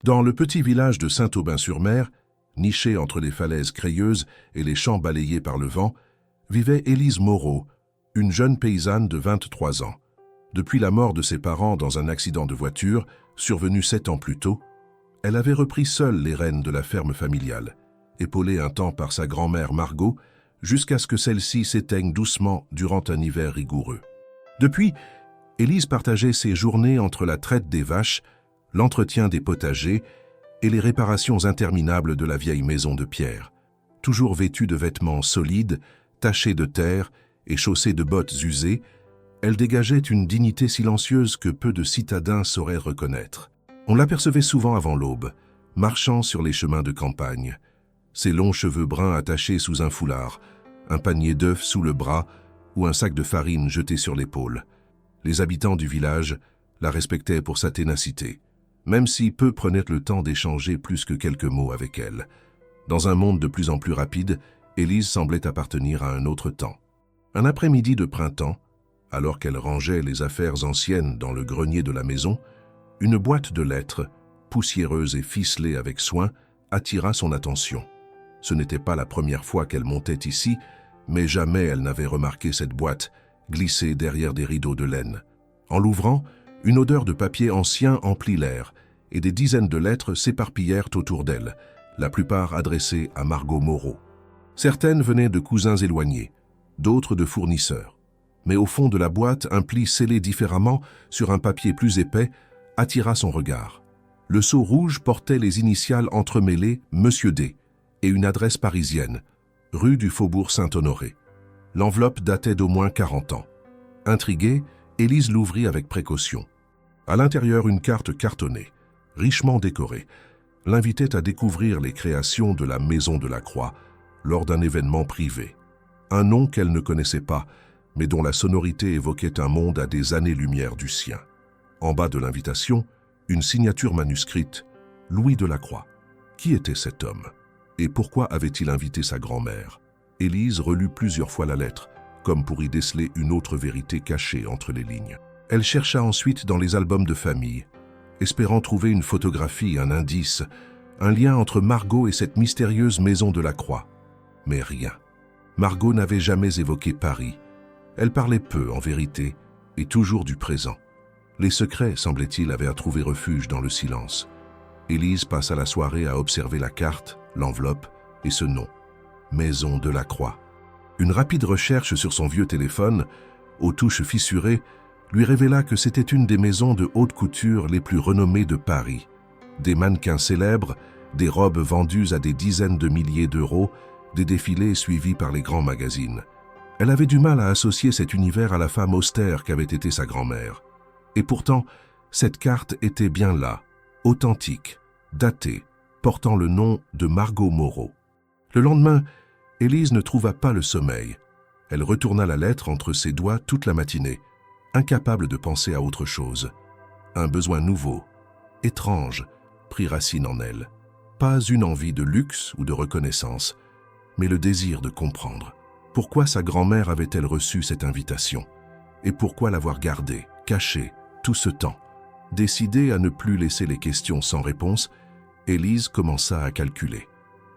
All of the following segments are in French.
Dans le petit village de Saint-Aubin-sur-Mer, niché entre les falaises crayeuses et les champs balayés par le vent, vivait Élise Moreau, une jeune paysanne de 23 ans. Depuis la mort de ses parents dans un accident de voiture, survenu 7 ans plus tôt, elle avait repris seule les rênes de la ferme familiale, épaulée un temps par sa grand-mère Margot, jusqu'à ce que celle-ci s'éteigne doucement durant un hiver rigoureux. Depuis, Élise partageait ses journées entre la traite des vaches, l'entretien des potagers et les réparations interminables de la vieille maison de pierre. Toujours vêtue de vêtements solides, tachée de terre et chaussée de bottes usées, elle dégageait une dignité silencieuse que peu de citadins sauraient reconnaître. On l'apercevait souvent avant l'aube, marchant sur les chemins de campagne, ses longs cheveux bruns attachés sous un foulard, un panier d'œufs sous le bras ou un sac de farine jeté sur l'épaule. Les habitants du village la respectaient pour sa ténacité, même si peu prenaient le temps d'échanger plus que quelques mots avec elle. Dans un monde de plus en plus rapide, Élise semblait appartenir à un autre temps. Un après-midi de printemps, alors qu'elle rangeait les affaires anciennes dans le grenier de la maison, une boîte de lettres, poussiéreuse et ficelée avec soin, attira son attention. Ce n'était pas la première fois qu'elle montait ici, mais jamais elle n'avait remarqué cette boîte, glissée derrière des rideaux de laine. En l'ouvrant, une odeur de papier ancien emplit l'air, et des dizaines de lettres s'éparpillèrent autour d'elle, la plupart adressées à Margot Moreau. Certaines venaient de cousins éloignés, d'autres de fournisseurs. Mais au fond de la boîte, un pli scellé différemment sur un papier plus épais attira son regard. Le sceau rouge portait les initiales entremêlées « Monsieur D » et une adresse parisienne, rue du Faubourg Saint-Honoré. L'enveloppe datait d'au moins 40 ans. Intriguée, Élise l'ouvrit avec précaution. À l'intérieur, une carte cartonnée, richement décorée, l'invitait à découvrir les créations de la Maison de la Croix lors d'un événement privé. Un nom qu'elle ne connaissait pas, mais dont la sonorité évoquait un monde à des années-lumière du sien. En bas de l'invitation, une signature manuscrite, Louis Delacroix. Qui était cet homme? Et pourquoi avait-il invité sa grand-mère? Élise relut plusieurs fois la lettre, comme pour y déceler une autre vérité cachée entre les lignes. Elle chercha ensuite dans les albums de famille, espérant trouver une photographie, un indice, un lien entre Margot et cette mystérieuse Maison de la Croix. Mais rien. Margot n'avait jamais évoqué Paris. Elle parlait peu, en vérité, et toujours du présent. Les secrets, semblait-il, avaient à trouver refuge dans le silence. Élise passa la soirée à observer la carte, l'enveloppe et ce nom, Maison de la Croix. Une rapide recherche sur son vieux téléphone, aux touches fissurées, lui révéla que c'était une des maisons de haute couture les plus renommées de Paris. Des mannequins célèbres, des robes vendues à des dizaines de milliers d'euros, des défilés suivis par les grands magazines. Elle avait du mal à associer cet univers à la femme austère qu'avait été sa grand-mère. Et pourtant, cette carte était bien là, authentique, datée, portant le nom de Margot Moreau. Le lendemain, Élise ne trouva pas le sommeil. Elle retourna la lettre entre ses doigts toute la matinée, incapable de penser à autre chose. Un besoin nouveau, étrange, prit racine en elle. Pas une envie de luxe ou de reconnaissance, mais le désir de comprendre. Pourquoi sa grand-mère avait-elle reçu cette invitation? Et pourquoi l'avoir gardée, cachée, tout ce temps? Décidée à ne plus laisser les questions sans réponse, Élise commença à calculer.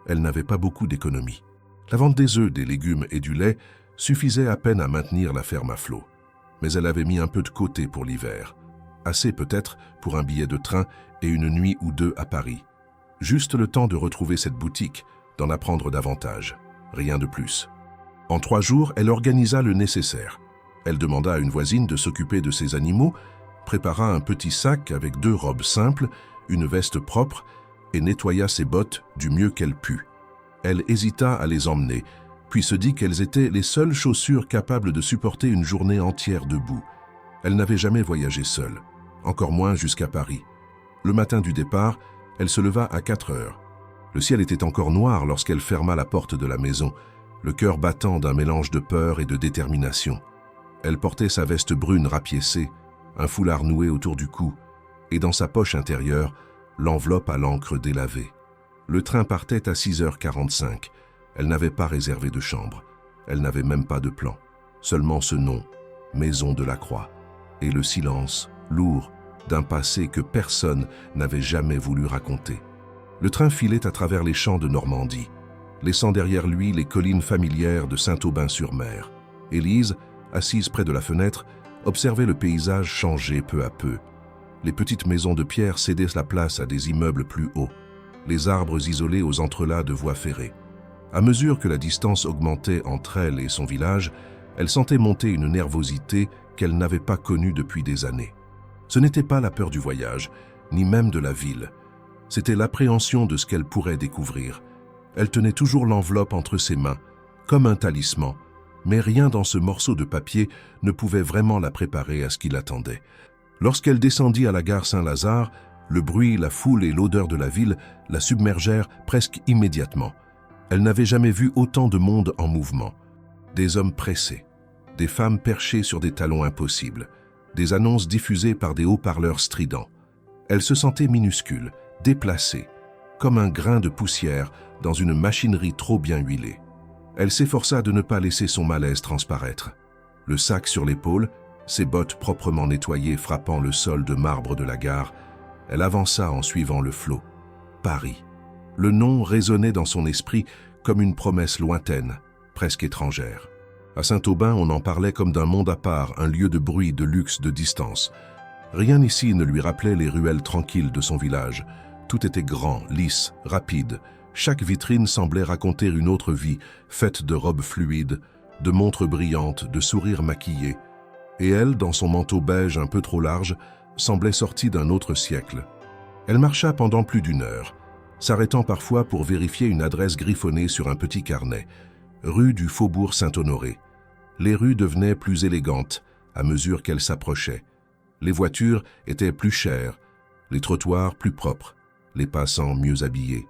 Elle n'avait pas beaucoup d'économies. La vente des œufs, des légumes et du lait suffisait à peine à maintenir la ferme à flot. Mais elle avait mis un peu de côté pour l'hiver. Assez peut-être pour un billet de train et une nuit ou deux à Paris. Juste le temps de retrouver cette boutique, d'en apprendre davantage. Rien de plus. En 3 jours, elle organisa le nécessaire. Elle demanda à une voisine de s'occuper de ses animaux, prépara un petit sac avec 2 robes simples, une veste propre et nettoya ses bottes du mieux qu'elle put. Elle hésita à les emmener, puis se dit qu'elles étaient les seules chaussures capables de supporter une journée entière debout. Elle n'avait jamais voyagé seule, encore moins jusqu'à Paris. Le matin du départ, elle se leva à 4 heures. Le ciel était encore noir lorsqu'elle ferma la porte de la maison, le cœur battant d'un mélange de peur et de détermination. Elle portait sa veste brune rapiécée, un foulard noué autour du cou, et dans sa poche intérieure, l'enveloppe à l'encre délavée. Le train partait à 6h45. Elle n'avait pas réservé de chambre. Elle n'avait même pas de plan. Seulement ce nom, Maison de la Croix, et le silence, lourd, d'un passé que personne n'avait jamais voulu raconter. Le train filait à travers les champs de Normandie, laissant derrière lui les collines familières de Saint-Aubin-sur-Mer. Élise, assise près de la fenêtre, observait le paysage changer peu à peu. Les petites maisons de pierre cédaient la place à des immeubles plus hauts, les arbres isolés aux entrelacs de voies ferrées. À mesure que la distance augmentait entre elle et son village, elle sentait monter une nervosité qu'elle n'avait pas connue depuis des années. Ce n'était pas la peur du voyage, ni même de la ville. C'était l'appréhension de ce qu'elle pourrait découvrir. Elle tenait toujours l'enveloppe entre ses mains, comme un talisman, mais rien dans ce morceau de papier ne pouvait vraiment la préparer à ce qui l'attendait. Lorsqu'elle descendit à la gare Saint-Lazare, le bruit, la foule et l'odeur de la ville la submergèrent presque immédiatement. Elle n'avait jamais vu autant de monde en mouvement. Des hommes pressés, des femmes perchées sur des talons impossibles, des annonces diffusées par des haut-parleurs stridents. Elle se sentait minuscule, déplacée, comme un grain de poussière dans une machinerie trop bien huilée. Elle s'efforça de ne pas laisser son malaise transparaître. Le sac sur l'épaule, ses bottes proprement nettoyées frappant le sol de marbre de la gare, elle avança en suivant le flot. Paris. Le nom résonnait dans son esprit comme une promesse lointaine, presque étrangère. À Saint-Aubin, on en parlait comme d'un monde à part, un lieu de bruit, de luxe, de distance. Rien ici ne lui rappelait les ruelles tranquilles de son village. Tout était grand, lisse, rapide. Chaque vitrine semblait raconter une autre vie, faite de robes fluides, de montres brillantes, de sourires maquillés. Et elle, dans son manteau beige un peu trop large, semblait sortie d'un autre siècle. Elle marcha pendant plus d'une heure, s'arrêtant parfois pour vérifier une adresse griffonnée sur un petit carnet. Rue du Faubourg Saint-Honoré. Les rues devenaient plus élégantes à mesure qu'elle s'approchait. Les voitures étaient plus chères, les trottoirs plus propres, les passants mieux habillés.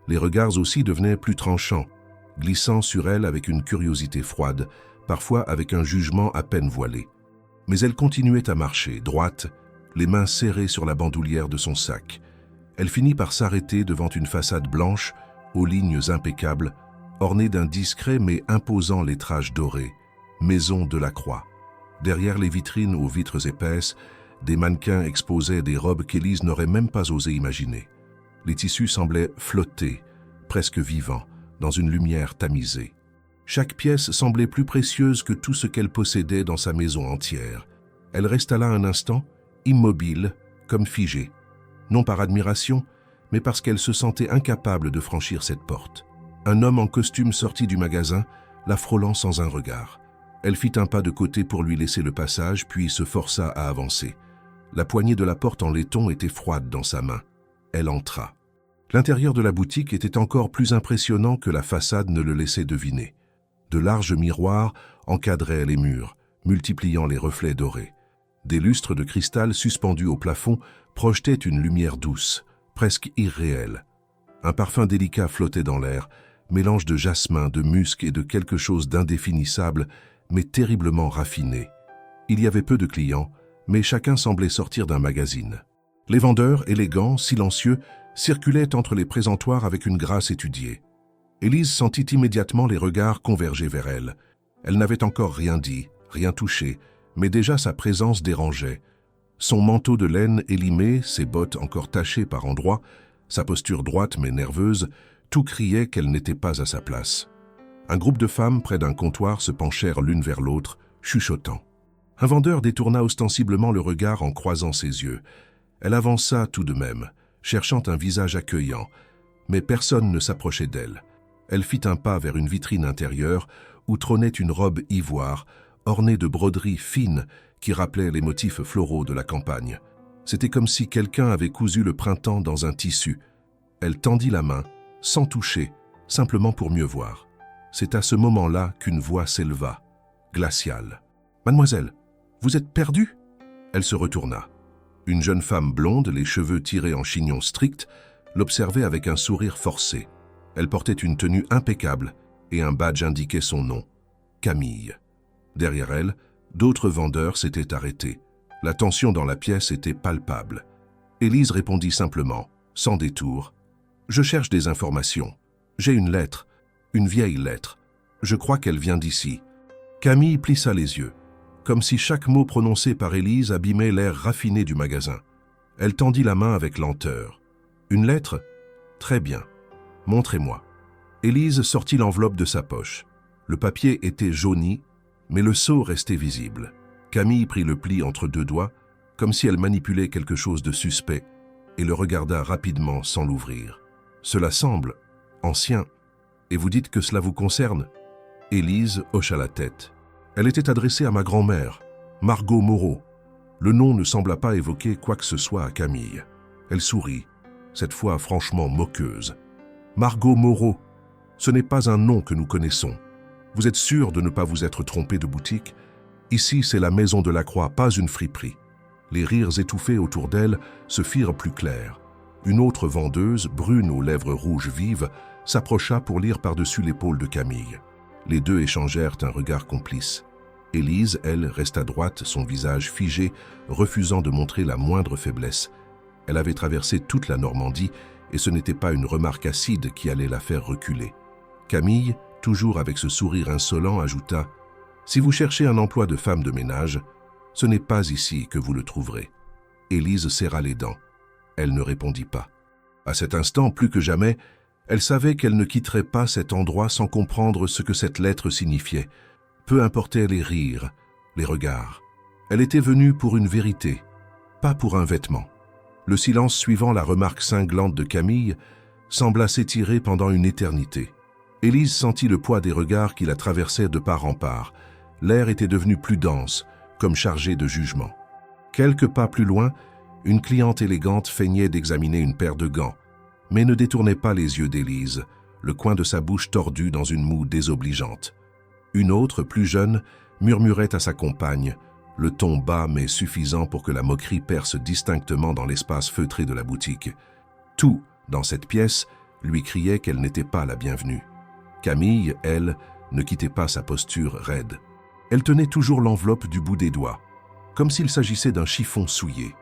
Les regards aussi devenaient plus tranchants, glissant sur elle avec une curiosité froide, parfois avec un jugement à peine voilé. Mais elle continuait à marcher, droite, les mains serrées sur la bandoulière de son sac. Elle finit par s'arrêter devant une façade blanche, aux lignes impeccables, ornée d'un discret mais imposant lettrage doré, Maison de la Croix. Derrière les vitrines aux vitres épaisses, des mannequins exposaient des robes qu'Élise n'aurait même pas osé imaginer. Les tissus semblaient flotter, presque vivants, dans une lumière tamisée. Chaque pièce semblait plus précieuse que tout ce qu'elle possédait dans sa maison entière. Elle resta là un instant, immobile, comme figée. Non par admiration, mais parce qu'elle se sentait incapable de franchir cette porte. Un homme en costume sortit du magasin, la frôlant sans un regard. Elle fit un pas de côté pour lui laisser le passage, puis se força à avancer. La poignée de la porte en laiton était froide dans sa main. Elle entra. L'intérieur de la boutique était encore plus impressionnant que la façade ne le laissait deviner. De larges miroirs encadraient les murs, multipliant les reflets dorés. Des lustres de cristal suspendus au plafond projetaient une lumière douce, presque irréelle. Un parfum délicat flottait dans l'air, mélange de jasmin, de musc et de quelque chose d'indéfinissable, mais terriblement raffiné. Il y avait peu de clients, mais chacun semblait sortir d'un magazine. Les vendeurs, élégants, silencieux, circulaient entre les présentoirs avec une grâce étudiée. Élise sentit immédiatement les regards converger vers elle. Elle n'avait encore rien dit, rien touché, mais déjà sa présence dérangeait. Son manteau de laine élimé, ses bottes encore tachées par endroits, sa posture droite mais nerveuse, tout criait qu'elle n'était pas à sa place. Un groupe de femmes près d'un comptoir se penchèrent l'une vers l'autre, chuchotant. Un vendeur détourna ostensiblement le regard en croisant ses yeux. Elle avança tout de même, cherchant un visage accueillant, mais personne ne s'approchait d'elle. Elle fit un pas vers une vitrine intérieure où trônait une robe ivoire, ornée de broderies fines qui rappelaient les motifs floraux de la campagne. C'était comme si quelqu'un avait cousu le printemps dans un tissu. Elle tendit la main, sans toucher, simplement pour mieux voir. C'est à ce moment-là qu'une voix s'éleva, glaciale. « Mademoiselle, vous êtes perdue ?» Elle se retourna. Une jeune femme blonde, les cheveux tirés en chignon strict, l'observait avec un sourire forcé. Elle portait une tenue impeccable et un badge indiquait son nom, Camille. Derrière elle, d'autres vendeurs s'étaient arrêtés. La tension dans la pièce était palpable. Élise répondit simplement, sans détour. « Je cherche des informations. J'ai une lettre. Une vieille lettre. Je crois qu'elle vient d'ici. » Camille plissa les yeux, comme si chaque mot prononcé par Élise abîmait l'air raffiné du magasin. Elle tendit la main avec lenteur. « Une lettre ? Très bien. Montrez-moi. » Élise sortit l'enveloppe de sa poche. Le papier était jauni, mais le sceau restait visible. Camille prit le pli entre deux doigts, comme si elle manipulait quelque chose de suspect, et le regarda rapidement sans l'ouvrir. « Cela semble ancien. Et vous dites que cela vous concerne ?» Élise hocha la tête. Elle était adressée à ma grand-mère, Margot Moreau. Le nom ne sembla pas évoquer quoi que ce soit à Camille. Elle sourit, cette fois franchement moqueuse. « Margot Moreau, ce n'est pas un nom que nous connaissons. Vous êtes sûr de ne pas vous être trompé de boutique? Ici, c'est la Maison de la Croix, pas une friperie. » Les rires étouffés autour d'elle se firent plus clairs. Une autre vendeuse, brune aux lèvres rouges vives, s'approcha pour lire par-dessus l'épaule de Camille. Les deux échangèrent un regard complice. Élise, elle, resta droite, son visage figé, refusant de montrer la moindre faiblesse. Elle avait traversé toute la Normandie et ce n'était pas une remarque acide qui allait la faire reculer. Camille, toujours avec ce sourire insolent, ajouta « Si vous cherchez un emploi de femme de ménage, ce n'est pas ici que vous le trouverez. » Élise serra les dents. Elle ne répondit pas. À cet instant, plus que jamais, elle savait qu'elle ne quitterait pas cet endroit sans comprendre ce que cette lettre signifiait. Peu importaient les rires, les regards. Elle était venue pour une vérité, pas pour un vêtement. Le silence suivant la remarque cinglante de Camille sembla s'étirer pendant une éternité. Élise sentit le poids des regards qui la traversaient de part en part. L'air était devenu plus dense, comme chargé de jugement. Quelques pas plus loin, une cliente élégante feignait d'examiner une paire de gants, mais ne détournait pas les yeux d'Élise, le coin de sa bouche tordu dans une moue désobligeante. Une autre, plus jeune, murmurait à sa compagne, le ton bas mais suffisant pour que la moquerie perce distinctement dans l'espace feutré de la boutique. Tout, dans cette pièce, lui criait qu'elle n'était pas la bienvenue. Camille, elle, ne quittait pas sa posture raide. Elle tenait toujours l'enveloppe du bout des doigts, comme s'il s'agissait d'un chiffon souillé.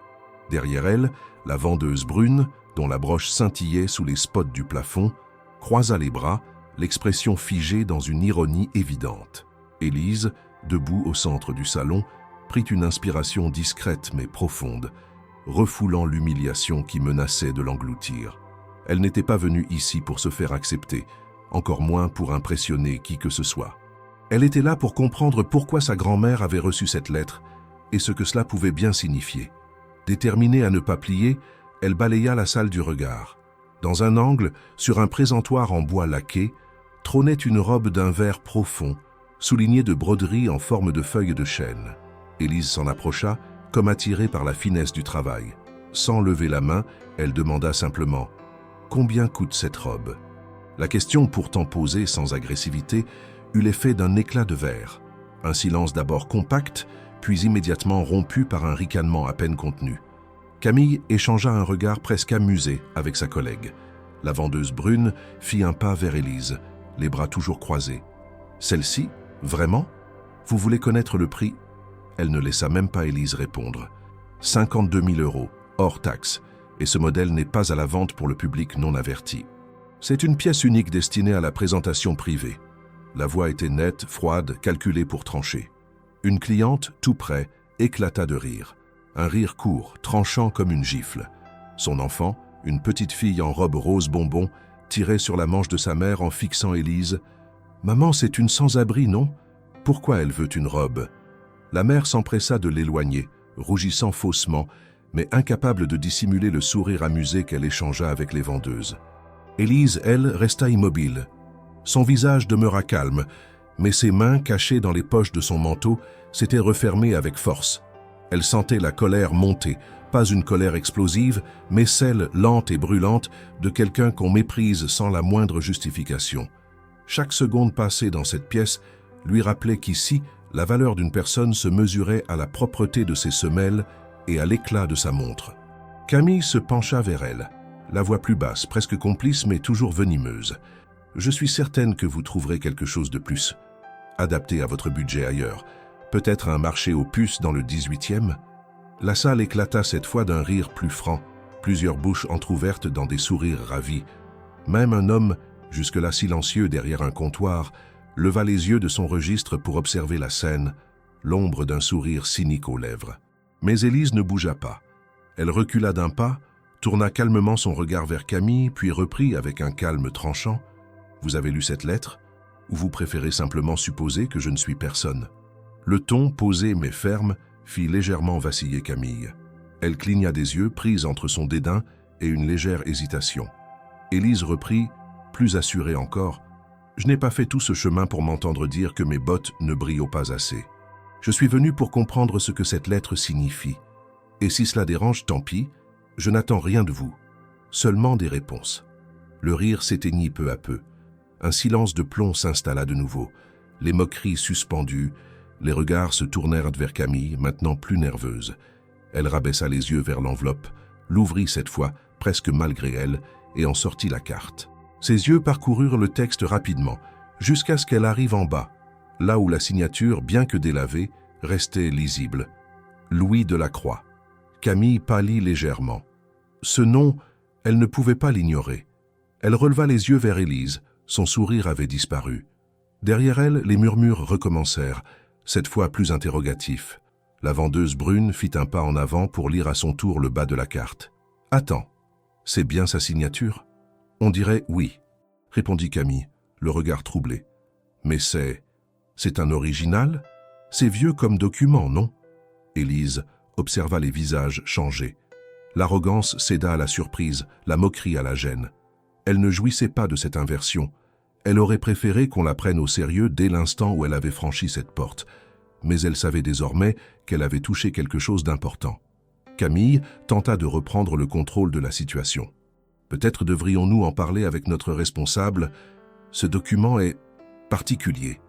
Derrière elle, la vendeuse brune, dont la broche scintillait sous les spots du plafond, croisa les bras, l'expression figée dans une ironie évidente. Élise, debout au centre du salon, prit une inspiration discrète mais profonde, refoulant l'humiliation qui menaçait de l'engloutir. Elle n'était pas venue ici pour se faire accepter, encore moins pour impressionner qui que ce soit. Elle était là pour comprendre pourquoi sa grand-mère avait reçu cette lettre et ce que cela pouvait bien signifier. Déterminée à ne pas plier, elle balaya la salle du regard. Dans un angle, sur un présentoir en bois laqué, trônait une robe d'un vert profond, soulignée de broderies en forme de feuilles de chêne. Élise s'en approcha, comme attirée par la finesse du travail. Sans lever la main, elle demanda simplement « Combien coûte cette robe ?» La question, pourtant posée sans agressivité, eut l'effet d'un éclat de verre. Un silence d'abord compact, puis immédiatement rompu par un ricanement à peine contenu. Camille échangea un regard presque amusé avec sa collègue. La vendeuse brune fit un pas vers Élise, les bras toujours croisés. « Celle-ci, vraiment? Vous voulez connaître le prix ?» Elle ne laissa même pas Élise répondre. « 52 000 €, hors taxe, et ce modèle n'est pas à la vente pour le public non averti. C'est une pièce unique destinée à la présentation privée. » La voix était nette, froide, calculée pour trancher. Une cliente, tout près, éclata de rire. Un rire court, tranchant comme une gifle. Son enfant, une petite fille en robe rose bonbon, tirait sur la manche de sa mère en fixant Élise. « Maman, c'est une sans-abri, non? Pourquoi elle veut une robe ?» La mère s'empressa de l'éloigner, rougissant faussement, mais incapable de dissimuler le sourire amusé qu'elle échangea avec les vendeuses. Élise, elle, resta immobile. Son visage demeura calme, mais ses mains, cachées dans les poches de son manteau, s'étaient refermées avec force. Elle sentait la colère monter, pas une colère explosive, mais celle, lente et brûlante, de quelqu'un qu'on méprise sans la moindre justification. Chaque seconde passée dans cette pièce lui rappelait qu'ici, la valeur d'une personne se mesurait à la propreté de ses semelles et à l'éclat de sa montre. Camille se pencha vers elle, la voix plus basse, presque complice mais toujours venimeuse. « Je suis certaine que vous trouverez quelque chose de plus, adapté à votre budget ailleurs. Peut-être un marché aux puces dans le 18e ?» La salle éclata cette fois d'un rire plus franc, plusieurs bouches entr'ouvertes dans des sourires ravis. Même un homme, jusque-là silencieux derrière un comptoir, leva les yeux de son registre pour observer la scène, l'ombre d'un sourire cynique aux lèvres. Mais Élise ne bougea pas. Elle recula d'un pas, tourna calmement son regard vers Camille, puis reprit avec un calme tranchant. « Vous avez lu cette lettre? Ou vous préférez simplement supposer que je ne suis personne ?» Le ton, posé mais ferme, fit légèrement vaciller Camille. Elle cligna des yeux, prise entre son dédain et une légère hésitation. Élise reprit, plus assurée encore. « Je n'ai pas fait tout ce chemin pour m'entendre dire que mes bottes ne brillent pas assez. Je suis venue pour comprendre ce que cette lettre signifie. Et si cela dérange, tant pis, je n'attends rien de vous. Seulement des réponses. » Le rire s'éteignit peu à peu. Un silence de plomb s'installa de nouveau. Les moqueries suspendues, les regards se tournèrent vers Camille, maintenant plus nerveuse. Elle rabaissa les yeux vers l'enveloppe, l'ouvrit cette fois, presque malgré elle, et en sortit la carte. Ses yeux parcoururent le texte rapidement, jusqu'à ce qu'elle arrive en bas, là où la signature, bien que délavée, restait lisible. Louis Delacroix. Camille pâlit légèrement. Ce nom, elle ne pouvait pas l'ignorer. Elle releva les yeux vers Élise, son sourire avait disparu. Derrière elle, les murmures recommencèrent, cette fois plus interrogatifs. La vendeuse brune fit un pas en avant pour lire à son tour le bas de la carte. « Attends, c'est bien sa signature ?» « On dirait oui, » répondit Camille, le regard troublé. « Mais c'est un original? C'est vieux comme document, non ?» Élise observa les visages changés. L'arrogance céda à la surprise, la moquerie à la gêne. Elle ne jouissait pas de cette inversion. Elle aurait préféré qu'on la prenne au sérieux dès l'instant où elle avait franchi cette porte. Mais elle savait désormais qu'elle avait touché quelque chose d'important. Camille tenta de reprendre le contrôle de la situation. Peut-être devrions-nous en parler avec notre responsable. Ce document est particulier.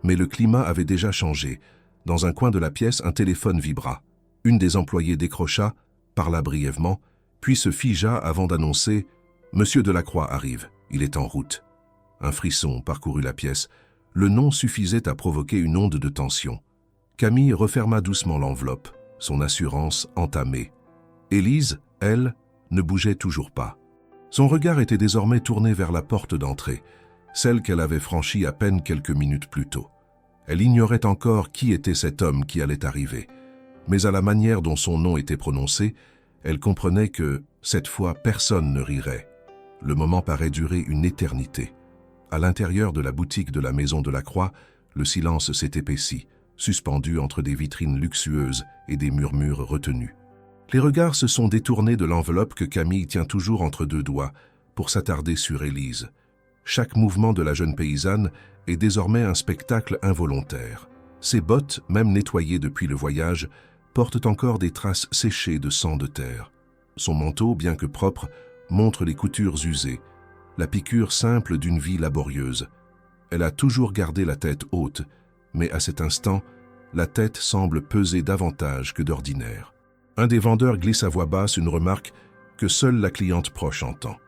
Mais le climat avait déjà changé. Dans un coin de la pièce, un téléphone vibra. Une des employées décrocha, parla brièvement, puis se figea avant d'annoncer « Monsieur Delacroix arrive, il est en route ». Un frisson parcourut la pièce. Le nom suffisait à provoquer une onde de tension. Camille referma doucement l'enveloppe, son assurance entamée. Élise, elle, ne bougeait toujours pas. Son regard était désormais tourné vers la porte d'entrée, celle qu'elle avait franchie à peine quelques minutes plus tôt. Elle ignorait encore qui était cet homme qui allait arriver, mais à la manière dont son nom était prononcé, elle comprenait que, cette fois, personne ne rirait. Le moment paraît durer une éternité. À l'intérieur de la boutique de la Maison Delacroix, le silence s'est épaissi, suspendu entre des vitrines luxueuses et des murmures retenus. Les regards se sont détournés de l'enveloppe que Camille tient toujours entre deux doigts pour s'attarder sur Élise. Chaque mouvement de la jeune paysanne est désormais un spectacle involontaire. Ses bottes, même nettoyées depuis le voyage, portent encore des traces séchées de sang de terre. Son manteau, bien que propre, montre les coutures usées, la piqûre simple d'une vie laborieuse. Elle a toujours gardé la tête haute, mais à cet instant, la tête semble peser davantage que d'ordinaire. Un des vendeurs glisse à voix basse une remarque que seule la cliente proche entend.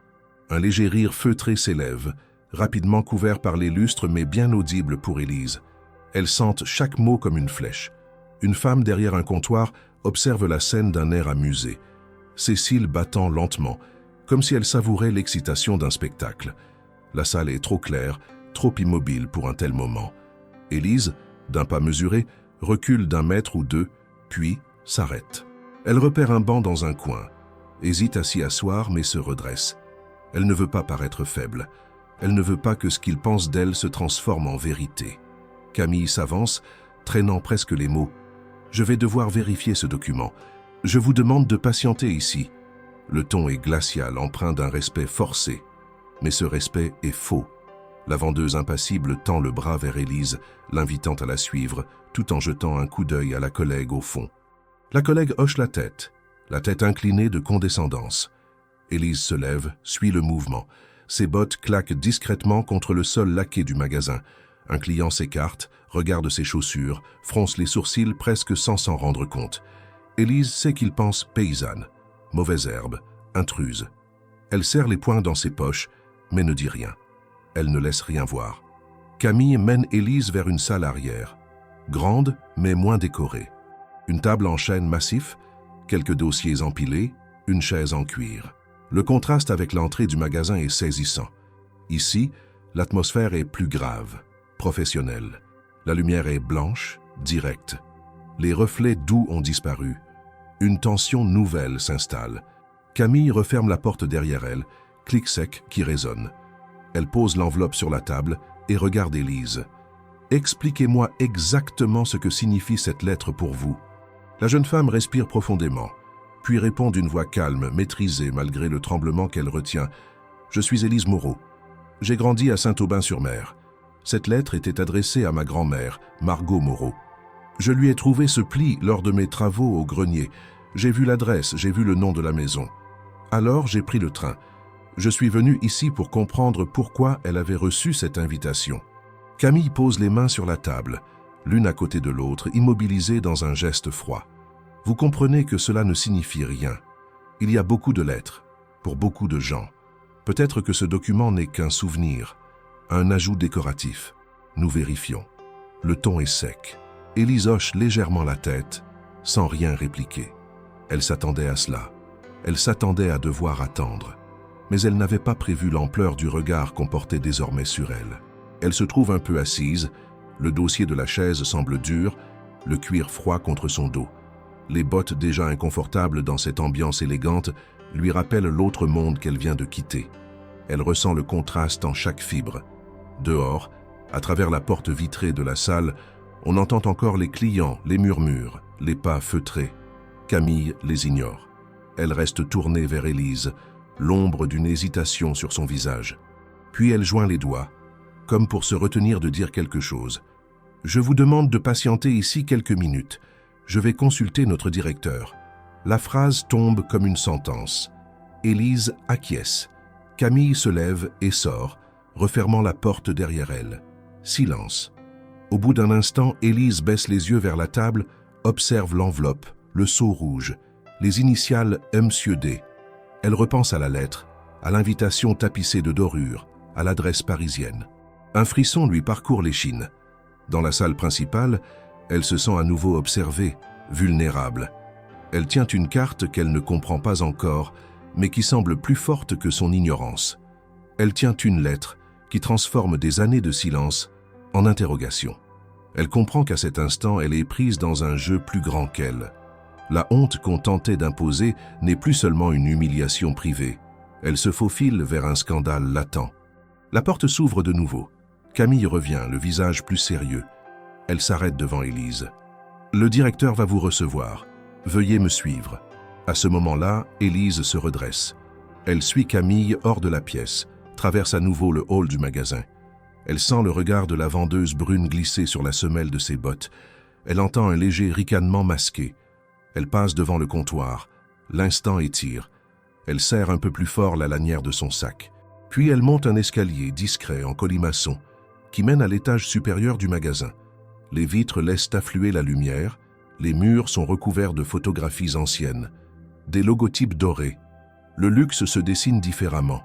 Un léger rire feutré s'élève, rapidement couvert par les lustres mais bien audible pour Élise. Elle sente chaque mot comme une flèche. Une femme derrière un comptoir observe la scène d'un air amusé, ses cils battant lentement, comme si elle savourait l'excitation d'un spectacle. La salle est trop claire, trop immobile pour un tel moment. Élise, d'un pas mesuré, recule d'un mètre ou deux, puis s'arrête. Elle repère un banc dans un coin, hésite à s'y asseoir mais se redresse. Elle ne veut pas paraître faible. Elle ne veut pas que ce qu'il pense d'elle se transforme en vérité. Camille s'avance, traînant presque les mots. « Je vais devoir vérifier ce document. Je vous demande de patienter ici. » Le ton est glacial, empreint d'un respect forcé. Mais ce respect est faux. La vendeuse impassible tend le bras vers Élise, l'invitant à la suivre, tout en jetant un coup d'œil à la collègue au fond. La collègue hoche la tête inclinée de condescendance. Élise se lève, suit le mouvement. Ses bottes claquent discrètement contre le sol laqué du magasin. Un client s'écarte, regarde ses chaussures, fronce les sourcils presque sans s'en rendre compte. Élise sait qu'il pense paysanne, mauvaise herbe, intruse. Elle serre les poings dans ses poches, mais ne dit rien. Elle ne laisse rien voir. Camille mène Élise vers une salle arrière, grande mais moins décorée. Une table en chêne massif, quelques dossiers empilés, une chaise en cuir. Le contraste avec l'entrée du magasin est saisissant. Ici, l'atmosphère est plus grave, professionnelle. La lumière est blanche, directe. Les reflets doux ont disparu. Une tension nouvelle s'installe. Camille referme la porte derrière elle, clic sec qui résonne. Elle pose l'enveloppe sur la table et regarde Élise. « Expliquez-moi exactement ce que signifie cette lettre pour vous. » La jeune femme respire profondément, puis répond d'une voix calme, maîtrisée malgré le tremblement qu'elle retient. « Je suis Élise Moreau. J'ai grandi à Saint-Aubin-sur-Mer. Cette lettre était adressée à ma grand-mère, Margot Moreau. Je lui ai trouvé ce pli lors de mes travaux au grenier. J'ai vu l'adresse, j'ai vu le nom de la maison. Alors j'ai pris le train. Je suis venu ici pour comprendre pourquoi elle avait reçu cette invitation. » Camille pose les mains sur la table, l'une à côté de l'autre, immobilisée dans un geste froid. Vous comprenez que cela ne signifie rien. Il y a beaucoup de lettres, pour beaucoup de gens. Peut-être que ce document n'est qu'un souvenir, un ajout décoratif. Nous vérifions. Le ton est sec. Élise hoche légèrement la tête, sans rien répliquer. Elle s'attendait à cela. Elle s'attendait à devoir attendre. Mais elle n'avait pas prévu l'ampleur du regard qu'on portait désormais sur elle. Elle se trouve un peu assise, le dossier de la chaise semble dur, le cuir froid contre son dos. Les bottes déjà inconfortables dans cette ambiance élégante lui rappellent l'autre monde qu'elle vient de quitter. Elle ressent le contraste en chaque fibre. Dehors, à travers la porte vitrée de la salle, on entend encore les clients, les murmures, les pas feutrés. Camille les ignore. Elle reste tournée vers Élise, l'ombre d'une hésitation sur son visage. Puis elle joint les doigts, comme pour se retenir de dire quelque chose. « Je vous demande de patienter ici quelques minutes. Je vais consulter notre directeur. » La phrase tombe comme une sentence. Élise acquiesce. Camille se lève et sort, refermant la porte derrière elle. Silence. Au bout d'un instant, Élise baisse les yeux vers la table, observe l'enveloppe, le sceau rouge, les initiales M.D. Elle repense à la lettre, à l'invitation tapissée de dorures, à l'adresse parisienne. Un frisson lui parcourt l'échine. Dans la salle principale, elle se sent à nouveau observée, vulnérable. Elle tient une carte qu'elle ne comprend pas encore, mais qui semble plus forte que son ignorance. Elle tient une lettre qui transforme des années de silence en interrogation. Elle comprend qu'à cet instant, elle est prise dans un jeu plus grand qu'elle. La honte qu'on tentait d'imposer n'est plus seulement une humiliation privée. Elle se faufile vers un scandale latent. La porte s'ouvre de nouveau. Camille revient, le visage plus sérieux. Elle s'arrête devant Élise. « Le directeur va vous recevoir. Veuillez me suivre. » À ce moment-là, Élise se redresse. Elle suit Camille hors de la pièce, traverse à nouveau le hall du magasin. Elle sent le regard de la vendeuse brune glisser sur la semelle de ses bottes. Elle entend un léger ricanement masqué. Elle passe devant le comptoir. L'instant étire. Elle serre un peu plus fort la lanière de son sac. Puis elle monte un escalier discret en colimaçon qui mène à l'étage supérieur du magasin. Les vitres laissent affluer la lumière. Les murs sont recouverts de photographies anciennes. Des logotypes dorés. Le luxe se dessine différemment.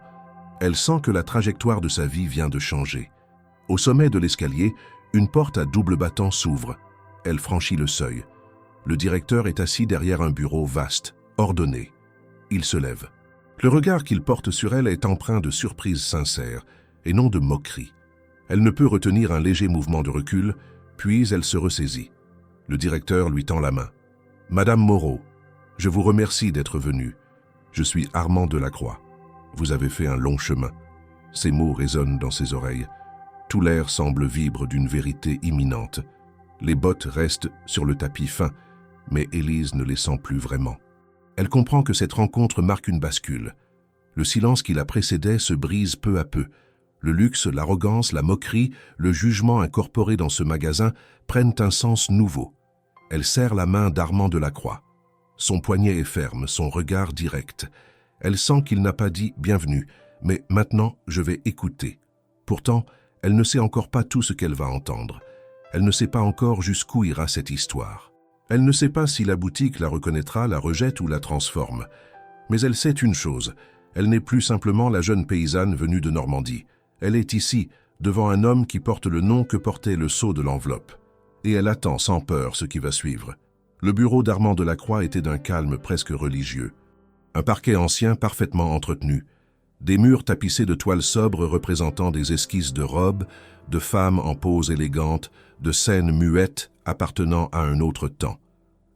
Elle sent que la trajectoire de sa vie vient de changer. Au sommet de l'escalier, une porte à double battant s'ouvre. Elle franchit le seuil. Le directeur est assis derrière un bureau vaste, ordonné. Il se lève. Le regard qu'il porte sur elle est empreint de surprise sincère et non de moquerie. Elle ne peut retenir un léger mouvement de recul, puis elle se ressaisit. Le directeur lui tend la main. « Madame Moreau, je vous remercie d'être venue. Je suis Armand Delacroix. Vous avez fait un long chemin. » Ces mots résonnent dans ses oreilles. Tout l'air semble vibre d'une vérité imminente. Les bottes restent sur le tapis fin, mais Élise ne les sent plus vraiment. Elle comprend que cette rencontre marque une bascule. Le silence qui la précédait se brise peu à peu. Le luxe, l'arrogance, la moquerie, le jugement incorporé dans ce magasin prennent un sens nouveau. Elle serre la main d'Armand Delacroix. Son poignet est ferme, son regard direct. Elle sent qu'il n'a pas dit « bienvenue », mais maintenant je vais écouter. Pourtant, elle ne sait encore pas tout ce qu'elle va entendre. Elle ne sait pas encore jusqu'où ira cette histoire. Elle ne sait pas si la boutique la reconnaîtra, la rejette ou la transforme. Mais elle sait une chose, elle n'est plus simplement la jeune paysanne venue de Normandie. Elle est ici, devant un homme qui porte le nom que portait le sceau de l'enveloppe. Et elle attend sans peur ce qui va suivre. Le bureau d'Armand Delacroix était d'un calme presque religieux. Un parquet ancien parfaitement entretenu. Des murs tapissés de toiles sobres représentant des esquisses de robes, de femmes en pose élégante, de scènes muettes appartenant à un autre temps.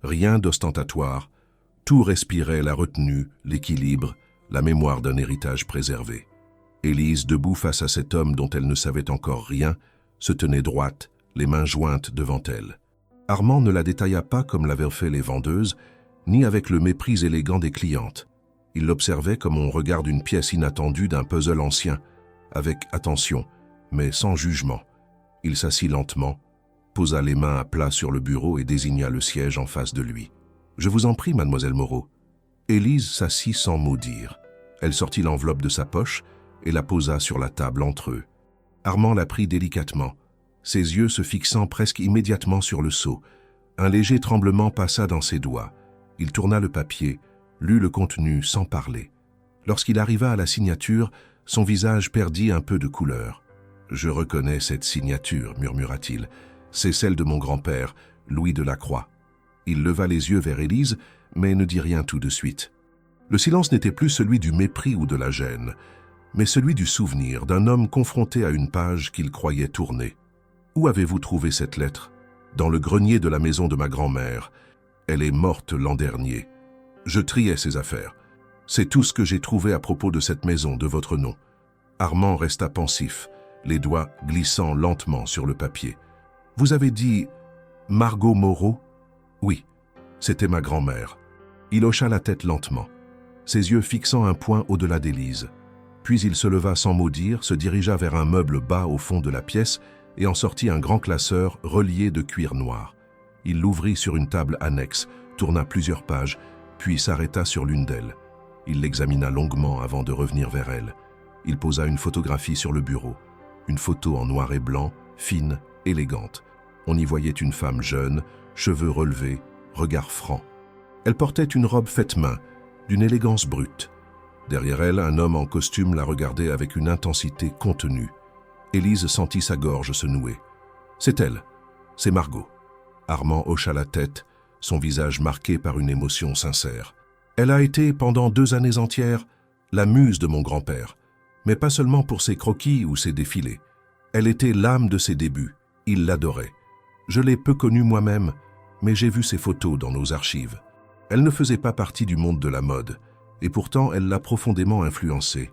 Rien d'ostentatoire, Tout respirait la retenue, l'équilibre, la mémoire d'un héritage préservé. Élise, debout face à cet homme dont elle ne savait encore rien, se tenait droite, les mains jointes devant elle. Armand ne la détailla pas comme l'avaient fait les vendeuses, ni avec le mépris élégant des clientes. Il l'observait comme on regarde une pièce inattendue d'un puzzle ancien, avec attention, mais sans jugement. Il s'assit lentement, posa les mains à plat sur le bureau et désigna le siège en face de lui. « Je vous en prie, mademoiselle Moreau. » Élise s'assit sans mot dire. Elle sortit l'enveloppe de sa poche et la posa sur la table entre eux. Armand la prit délicatement, ses yeux se fixant presque immédiatement sur le sceau. Un léger tremblement passa dans ses doigts. Il tourna le papier, lut le contenu sans parler. Lorsqu'il arriva à la signature, son visage perdit un peu de couleur. « Je reconnais cette signature, murmura-t-il. C'est celle de mon grand-père, Louis de Lacroix. » Il leva les yeux vers Élise, mais ne dit rien tout de suite. Le silence n'était plus celui du mépris ou de la gêne, mais celui du souvenir d'un homme confronté à une page qu'il croyait tournée. « Où avez-vous trouvé cette lettre ?»« Dans le grenier de la maison de ma grand-mère. Elle est morte l'an dernier. Je triais ses affaires. C'est tout ce que j'ai trouvé à propos de cette maison, de votre nom. » Armand resta pensif, les doigts glissant lentement sur le papier. « Vous avez dit Margot Moreau ?»« Oui, c'était ma grand-mère. » Il hocha la tête lentement, ses yeux fixant un point au-delà d'Élise. Puis il se leva sans mot dire, se dirigea vers un meuble bas au fond de la pièce et en sortit un grand classeur relié de cuir noir. Il l'ouvrit sur une table annexe, tourna plusieurs pages, puis s'arrêta sur l'une d'elles. Il l'examina longuement avant de revenir vers elle. Il posa une photographie sur le bureau. Une photo en noir et blanc, fine, élégante. On y voyait une femme jeune, cheveux relevés, regard franc. Elle portait une robe faite main, d'une élégance brute. Derrière elle, un homme en costume la regardait avec une intensité contenue. Élise sentit sa gorge se nouer. « C'est elle, c'est Margot. » Armand hocha la tête, son visage marqué par une émotion sincère. « Elle a été, pendant 2 années entières, la muse de mon grand-père, mais pas seulement pour ses croquis ou ses défilés. Elle était l'âme de ses débuts, il l'adorait. Je l'ai peu connue moi-même, mais j'ai vu ses photos dans nos archives. Elle ne faisait pas partie du monde de la mode, et pourtant elle l'a profondément influencée. »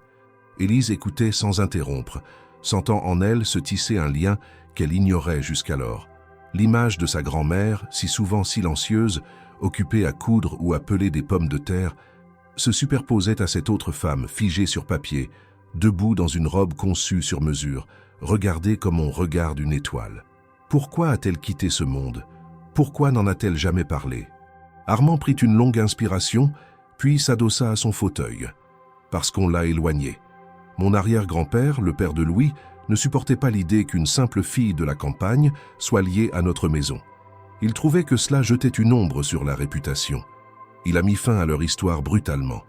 Élise écoutait sans interrompre, sentant en elle se tisser un lien qu'elle ignorait jusqu'alors. L'image de sa grand-mère, si souvent silencieuse, occupée à coudre ou à peler des pommes de terre, se superposait à cette autre femme figée sur papier, debout dans une robe conçue sur mesure, regardée comme on regarde une étoile. Pourquoi a-t-elle quitté ce monde? Pourquoi n'en a-t-elle jamais parlé? Armand prit une longue inspiration, puis s'adossa à son fauteuil. Parce qu'on l'a éloigné. Mon arrière-grand-père, le père de Louis, ne supportait pas l'idée qu'une simple fille de la campagne soit liée à notre maison. Il trouvait que cela jetait une ombre sur la réputation. Il a mis fin à leur histoire brutalement.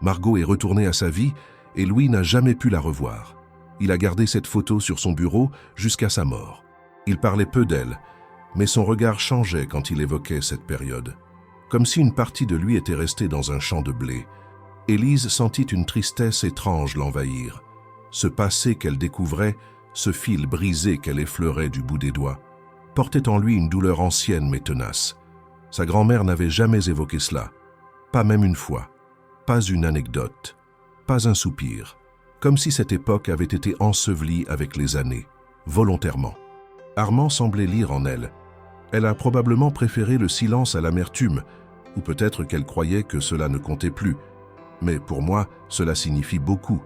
Margot est retournée à sa vie et Louis n'a jamais pu la revoir. Il a gardé cette photo sur son bureau jusqu'à sa mort. Il parlait peu d'elle, mais son regard changeait quand il évoquait cette période. Comme si une partie de lui était restée dans un champ de blé. Élise sentit une tristesse étrange l'envahir. Ce passé qu'elle découvrait, ce fil brisé qu'elle effleurait du bout des doigts, portait en lui une douleur ancienne mais tenace. Sa grand-mère n'avait jamais évoqué cela, pas même une fois, pas une anecdote, pas un soupir, comme si cette époque avait été ensevelie avec les années, volontairement. Armand semblait lire en elle. Elle a probablement préféré le silence à l'amertume, ou peut-être qu'elle croyait que cela ne comptait plus. Mais pour moi, cela signifie beaucoup.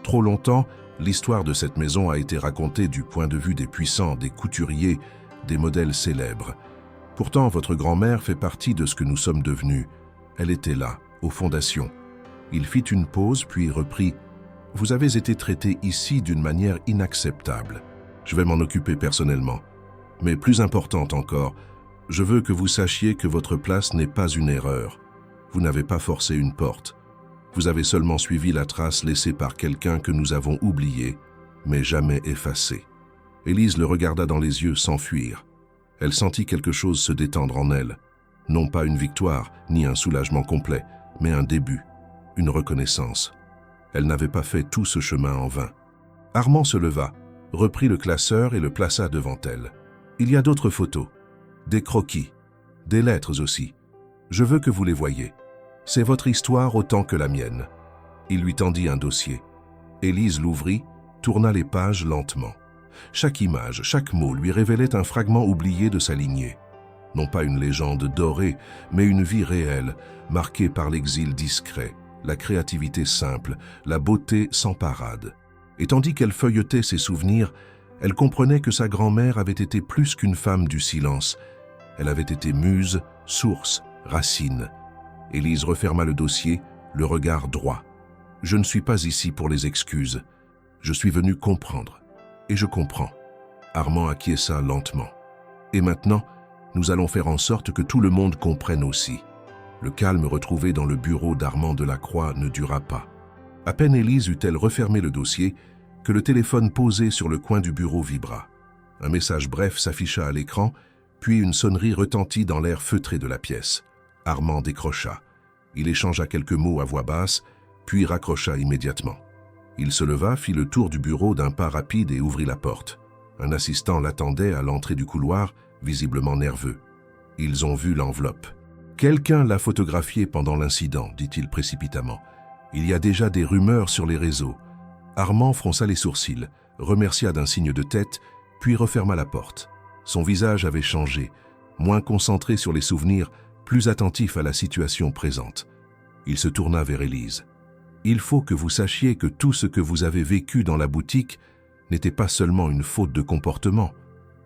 Trop longtemps, l'histoire de cette maison a été racontée du point de vue des puissants, des couturiers, des modèles célèbres. Pourtant, votre grand-mère fait partie de ce que nous sommes devenus. Elle était là, aux fondations. Il fit une pause, puis reprit. « Vous avez été traité ici d'une manière inacceptable. Je vais m'en occuper personnellement. Mais plus importante encore, je veux que vous sachiez que votre place n'est pas une erreur. Vous n'avez pas forcé une porte. Vous avez seulement suivi la trace laissée par quelqu'un que nous avons oublié, mais jamais effacé. » Élise le regarda dans les yeux sans fuir. Elle sentit quelque chose se détendre en elle. Non pas une victoire, ni un soulagement complet, mais un début, une reconnaissance. Elle n'avait pas fait tout ce chemin en vain. Armand se leva, reprit le classeur et le plaça devant elle. « Il y a d'autres photos, des croquis, des lettres aussi. Je veux que vous les voyiez. C'est votre histoire autant que la mienne. » Il lui tendit un dossier. Élise l'ouvrit, tourna les pages lentement. Chaque image, chaque mot lui révélait un fragment oublié de sa lignée. Non pas une légende dorée, mais une vie réelle, marquée par l'exil discret, la créativité simple, la beauté sans parade. Et tandis qu'elle feuilletait ses souvenirs, elle comprenait que sa grand-mère avait été plus qu'une femme du silence. Elle avait été muse, source, racine. Élise referma le dossier, le regard droit. « Je ne suis pas ici pour les excuses. Je suis venue comprendre. Et je comprends. » Armand acquiesça lentement. « Et maintenant, nous allons faire en sorte que tout le monde comprenne aussi. » Le calme retrouvé dans le bureau d'Armand Delacroix ne dura pas. À peine Élise eut-elle refermé le dossier que le téléphone posé sur le coin du bureau vibra. Un message bref s'afficha à l'écran, puis une sonnerie retentit dans l'air feutré de la pièce. Armand décrocha. Il échangea quelques mots à voix basse, puis raccrocha immédiatement. Il se leva, fit le tour du bureau d'un pas rapide et ouvrit la porte. Un assistant l'attendait à l'entrée du couloir, visiblement nerveux. Ils ont vu l'enveloppe. « Quelqu'un l'a photographiée pendant l'incident, dit-il précipitamment. Il y a déjà des rumeurs sur les réseaux. » Armand fronça les sourcils, remercia d'un signe de tête, puis referma la porte. Son visage avait changé, moins concentré sur les souvenirs, plus attentif à la situation présente. Il se tourna vers Élise. « Il faut que vous sachiez que tout ce que vous avez vécu dans la boutique n'était pas seulement une faute de comportement,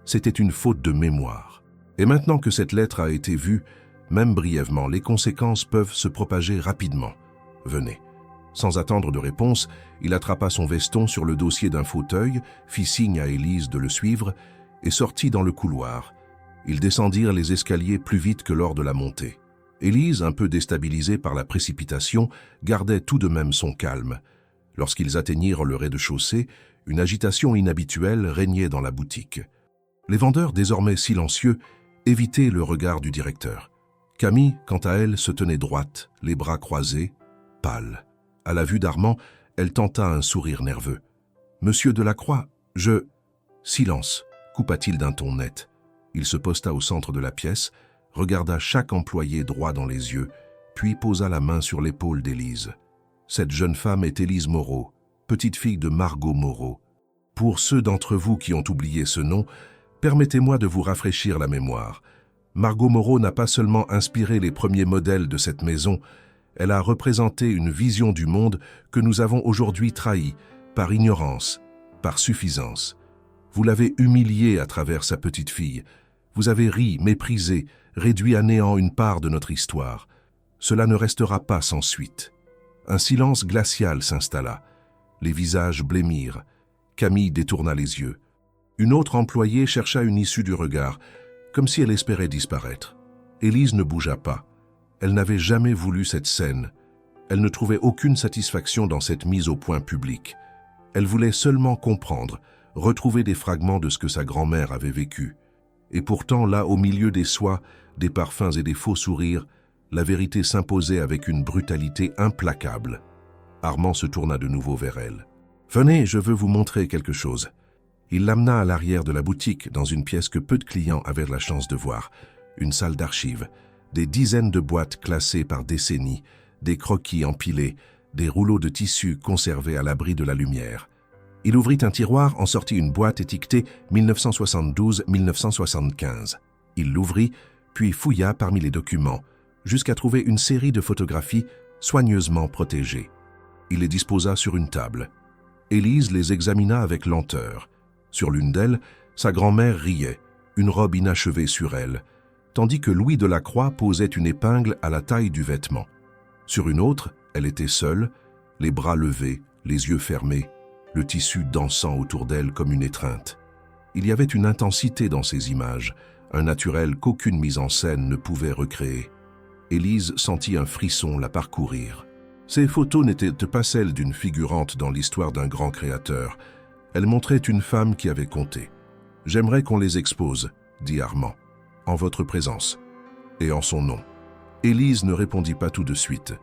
c'était une faute de mémoire. Et maintenant que cette lettre a été vue, même brièvement, les conséquences peuvent se propager rapidement. Venez. » Sans attendre de réponse, il attrapa son veston sur le dossier d'un fauteuil, fit signe à Élise de le suivre et sortit dans le couloir. Ils descendirent les escaliers plus vite que lors de la montée. Élise, un peu déstabilisée par la précipitation, gardait tout de même son calme. Lorsqu'ils atteignirent le rez-de-chaussée, une agitation inhabituelle régnait dans la boutique. Les vendeurs, désormais silencieux, évitaient le regard du directeur. Camille, quant à elle, se tenait droite, les bras croisés, pâle. À la vue d'Armand, elle tenta un sourire nerveux. « Monsieur Delacroix, je... » « Silence !» coupa-t-il d'un ton net. Il se posta au centre de la pièce, regarda chaque employé droit dans les yeux, puis posa la main sur l'épaule d'Élise. Cette jeune femme est Élise Moreau, petite fille de Margot Moreau. Pour ceux d'entre vous qui ont oublié ce nom, permettez-moi de vous rafraîchir la mémoire. Margot Moreau n'a pas seulement inspiré les premiers modèles de cette maison, elle a représenté une vision du monde que nous avons aujourd'hui trahie, par ignorance, par suffisance. Vous l'avez humiliée à travers sa petite fille. Vous avez ri, méprisé, réduit à néant une part de notre histoire. Cela ne restera pas sans suite. Un silence glacial s'installa. Les visages blêmirent. Camille détourna les yeux. Une autre employée chercha une issue du regard, comme si elle espérait disparaître. Élise ne bougea pas. Elle n'avait jamais voulu cette scène. Elle ne trouvait aucune satisfaction dans cette mise au point publique. Elle voulait seulement comprendre, retrouver des fragments de ce que sa grand-mère avait vécu. Et pourtant, là, au milieu des soies, des parfums et des faux sourires, la vérité s'imposait avec une brutalité implacable. Armand se tourna de nouveau vers elle. « Venez, je veux vous montrer quelque chose. » Il l'amena à l'arrière de la boutique, dans une pièce que peu de clients avaient la chance de voir, une salle d'archives, des dizaines de boîtes classées par décennies, des croquis empilés, des rouleaux de tissu conservés à l'abri de la lumière. Il ouvrit un tiroir, en sortit une boîte étiquetée 1972-1975. Il l'ouvrit, puis fouilla parmi les documents, jusqu'à trouver une série de photographies soigneusement protégées. Il les disposa sur une table. Élise les examina avec lenteur. Sur l'une d'elles, sa grand-mère riait, une robe inachevée sur elle, tandis que Louis Delacroix posait une épingle à la taille du vêtement. Sur une autre, elle était seule, les bras levés, les yeux fermés, le tissu dansant autour d'elle comme une étreinte. Il y avait une intensité dans ces images, un naturel qu'aucune mise en scène ne pouvait recréer. Élise sentit un frisson la parcourir. Ces photos n'étaient pas celles d'une figurante dans l'histoire d'un grand créateur. Elles montraient une femme qui avait compté. « J'aimerais qu'on les expose, » dit Armand, « en votre présence, et en son nom. » Élise ne répondit pas tout de suite.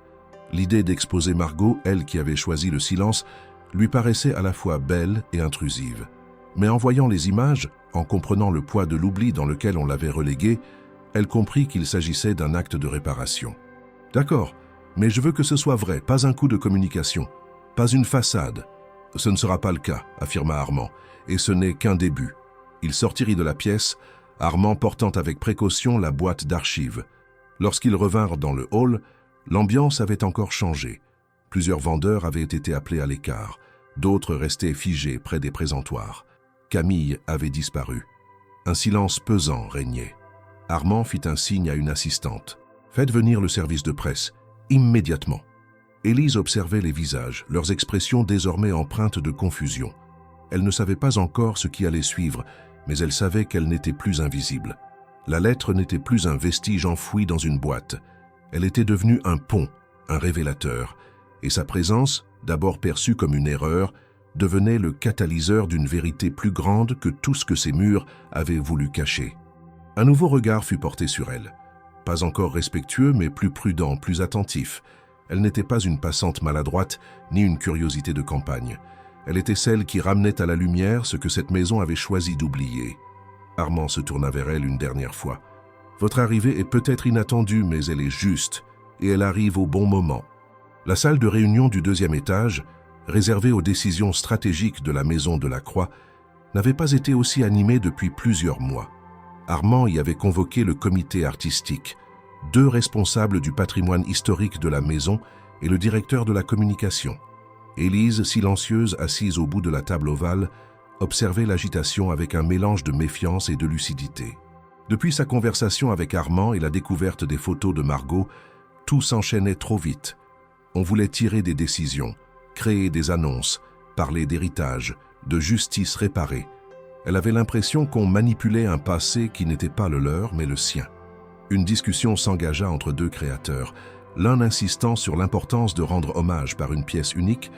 L'idée d'exposer Margot, elle qui avait choisi le silence, lui paraissait à la fois belle et intrusive. Mais en voyant les images, en comprenant le poids de l'oubli dans lequel on l'avait reléguée, elle comprit qu'il s'agissait d'un acte de réparation. « D'accord, Mais je veux que ce soit vrai, pas un coup de communication, pas une façade. »« Ce ne sera pas le cas, » affirma Armand, « et ce n'est qu'un début. » Il sortit de la pièce, Armand portant avec précaution la boîte d'archives. Lorsqu'ils revinrent dans le hall, l'ambiance avait encore changé. Plusieurs vendeurs avaient été appelés à l'écart, d'autres restaient figés près des présentoirs. Camille avait disparu. Un silence pesant régnait. Armand fit un signe à une assistante. « Faites venir le service de presse, immédiatement. » Élise observait les visages, leurs expressions désormais empreintes de confusion. Elle ne savait pas encore ce qui allait suivre, mais elle savait qu'elle n'était plus invisible. La lettre n'était plus un vestige enfoui dans une boîte. Elle était devenue un pont, un révélateur, et sa présence, d'abord perçue comme une erreur, devenait le catalyseur d'une vérité plus grande que tout ce que ces murs avaient voulu cacher. Un nouveau regard fut porté sur elle. Pas encore respectueux, mais plus prudent, plus attentif. Elle n'était pas une passante maladroite, ni une curiosité de campagne. Elle était celle qui ramenait à la lumière ce que cette maison avait choisi d'oublier. Armand se tourna vers elle une dernière fois. « Votre arrivée est peut-être inattendue, mais elle est juste, et elle arrive au bon moment. » La salle de réunion du 2e étage, réservée aux décisions stratégiques de la maison de la Croix, n'avait pas été aussi animée depuis plusieurs mois. Armand y avait convoqué le comité artistique, 2 responsables du patrimoine historique de la maison et le directeur de la communication. Élise, silencieuse, assise au bout de la table ovale, observait l'agitation avec un mélange de méfiance et de lucidité. Depuis sa conversation avec Armand et la découverte des photos de Margot, tout s'enchaînait trop vite. On voulait tirer des décisions, créer des annonces, parler d'héritage, de justice réparée. Elle avait l'impression qu'on manipulait un passé qui n'était pas le leur, mais le sien. Une discussion s'engagea entre 2 créateurs, l'un insistant sur l'importance de rendre hommage par une pièce unique,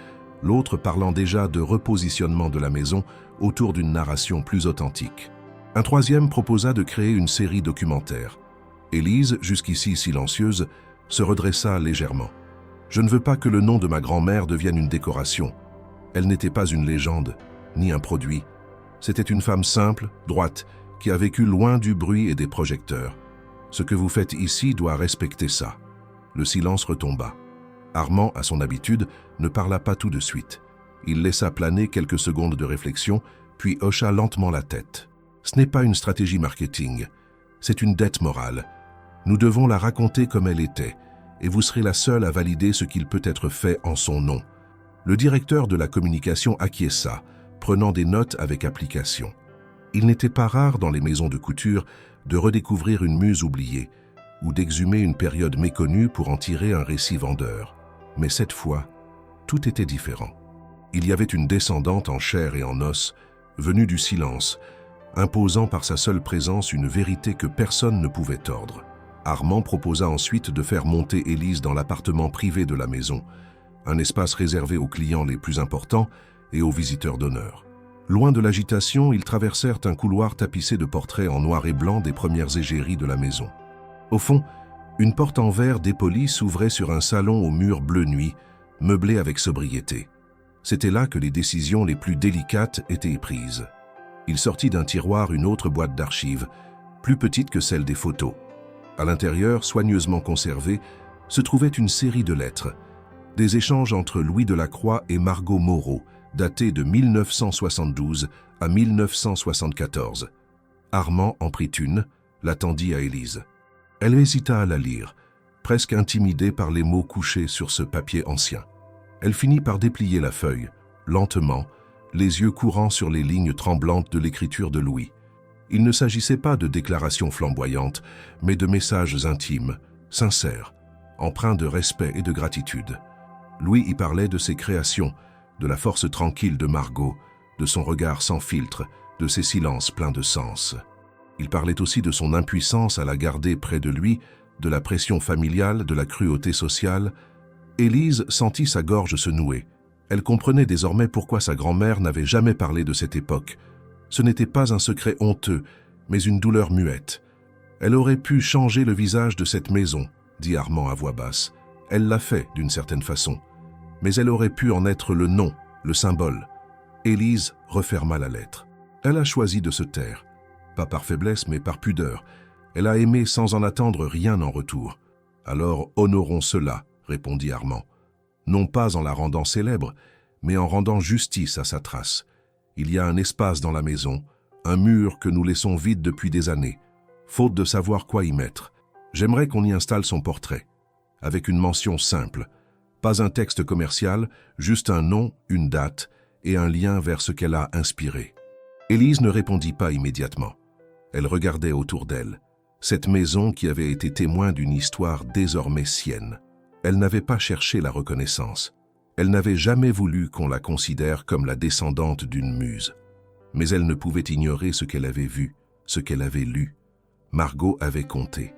l'autre parlant déjà de repositionnement de la maison autour d'une narration plus authentique. Un 3e proposa de créer une série documentaire. Élise, jusqu'ici silencieuse, se redressa légèrement. « Je ne veux pas que le nom de ma grand-mère devienne une décoration. Elle n'était pas une légende, ni un produit. C'était une femme simple, droite, qui a vécu loin du bruit et des projecteurs. Ce que vous faites ici doit respecter ça. » Le silence retomba. Armand, à son habitude, ne parla pas tout de suite. Il laissa planer quelques secondes de réflexion, puis hocha lentement la tête. « Ce n'est pas une stratégie marketing, c'est une dette morale. Nous devons la raconter comme elle était, et vous serez la seule à valider ce qu'il peut être fait en son nom. » Le directeur de la communication acquiesça, prenant des notes avec application. Il n'était pas rare dans les maisons de couture de redécouvrir une muse oubliée, ou d'exhumer une période méconnue pour en tirer un récit vendeur. Mais cette fois, tout était différent. Il y avait une descendante en chair et en os, venue du silence, imposant par sa seule présence une vérité que personne ne pouvait tordre. Armand proposa ensuite de faire monter Élise dans l'appartement privé de la maison, un espace réservé aux clients les plus importants et aux visiteurs d'honneur. Loin de l'agitation, ils traversèrent un couloir tapissé de portraits en noir et blanc des premières égéries de la maison. Au fond, une porte en verre dépolie s'ouvrait sur un salon aux murs bleu nuit, meublé avec sobriété. C'était là que les décisions les plus délicates étaient prises. Il sortit d'un tiroir une autre boîte d'archives, plus petite que celle des photos. À l'intérieur, soigneusement conservée, se trouvait une série de lettres, des échanges entre Louis Delacroix et Margot Moreau, datés de 1972 à 1974. Armand en prit une, la tendit à Élise. Elle hésita à la lire, presque intimidée par les mots couchés sur ce papier ancien. Elle finit par déplier la feuille, lentement, les yeux courant sur les lignes tremblantes de l'écriture de Louis. Il ne s'agissait pas de déclarations flamboyantes, mais de messages intimes, sincères, empreints de respect et de gratitude. Louis y parlait de ses créations, de la force tranquille de Margot, de son regard sans filtre, de ses silences pleins de sens. Il parlait aussi de son impuissance à la garder près de lui, de la pression familiale, de la cruauté sociale. Élise sentit sa gorge se nouer. Elle comprenait désormais pourquoi sa grand-mère n'avait jamais parlé de cette époque. Ce n'était pas un secret honteux, mais une douleur muette. Elle aurait pu changer le visage de cette maison, dit Armand à voix basse. Elle l'a fait d'une certaine façon. Mais elle aurait pu en être le nom, le symbole. Élise referma la lettre. Elle a choisi de se taire. Pas par faiblesse, mais par pudeur. Elle a aimé sans en attendre rien en retour. Alors honorons cela, répondit Armand. Non pas en la rendant célèbre, mais en rendant justice à sa trace. Il y a un espace dans la maison, un mur que nous laissons vide depuis des années, faute de savoir quoi y mettre. J'aimerais qu'on y installe son portrait, avec une mention simple. Pas un texte commercial, juste un nom, une date et un lien vers ce qu'elle a inspiré. Élise ne répondit pas immédiatement. Elle regardait autour d'elle, cette maison qui avait été témoin d'une histoire désormais sienne. Elle n'avait pas cherché la reconnaissance. Elle n'avait jamais voulu qu'on la considère comme la descendante d'une muse. Mais elle ne pouvait ignorer ce qu'elle avait vu, ce qu'elle avait lu. Margot avait compté.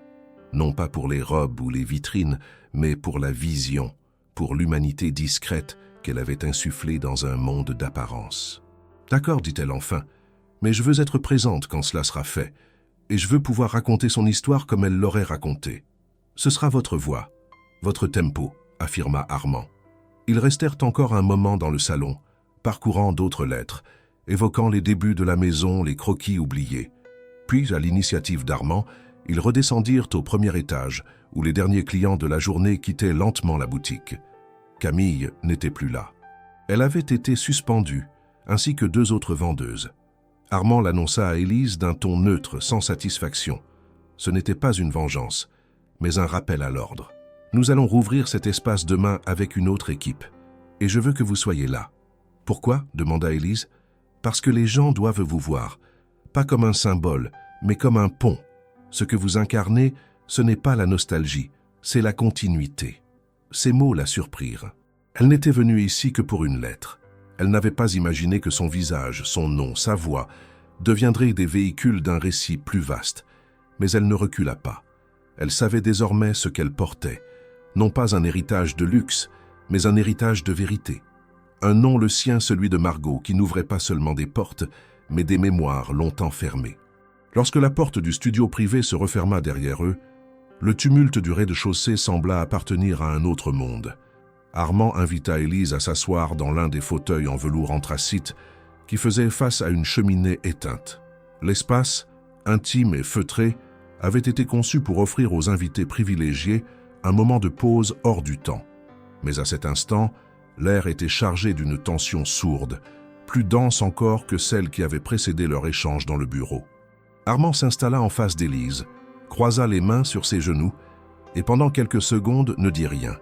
Non pas pour les robes ou les vitrines, mais pour la vision, pour l'humanité discrète qu'elle avait insufflée dans un monde d'apparence. « D'accord, dit-elle enfin, mais je veux être présente quand cela sera fait, et je veux pouvoir raconter son histoire comme elle l'aurait racontée. Ce sera votre voix, votre tempo, affirma Armand. Ils restèrent encore un moment dans le salon, parcourant d'autres lettres, évoquant les débuts de la maison, les croquis oubliés. Puis, à l'initiative d'Armand, ils redescendirent au premier étage, où les derniers clients de la journée quittaient lentement la boutique. Camille n'était plus là. Elle avait été suspendue, ainsi que 2 autres vendeuses. Armand l'annonça à Élise d'un ton neutre, sans satisfaction. Ce n'était pas une vengeance, mais un rappel à l'ordre. Nous allons rouvrir cet espace demain avec une autre équipe, et je veux que vous soyez là. Pourquoi ? Demanda Élise. Parce que les gens doivent vous voir, pas comme un symbole, mais comme un pont. Ce que vous incarnez, ce n'est pas la nostalgie, c'est la continuité. Ces mots la surprirent. Elle n'était venue ici que pour une lettre. Elle n'avait pas imaginé que son visage, son nom, sa voix deviendraient des véhicules d'un récit plus vaste. Mais elle ne recula pas. Elle savait désormais ce qu'elle portait. Non pas un héritage de luxe, mais un héritage de vérité. Un nom le sien, celui de Margot, qui n'ouvrait pas seulement des portes, mais des mémoires longtemps fermées. Lorsque la porte du studio privé se referma derrière eux, le tumulte du rez-de-chaussée sembla appartenir à un autre monde. Armand invita Élise à s'asseoir dans l'un des fauteuils en velours anthracite qui faisait face à une cheminée éteinte. L'espace, intime et feutré, avait été conçu pour offrir aux invités privilégiés un moment de pause hors du temps. Mais à cet instant, l'air était chargé d'une tension sourde, plus dense encore que celle qui avait précédé leur échange dans le bureau. Armand s'installa en face d'Élise, croisa les mains sur ses genoux et pendant quelques secondes ne dit rien.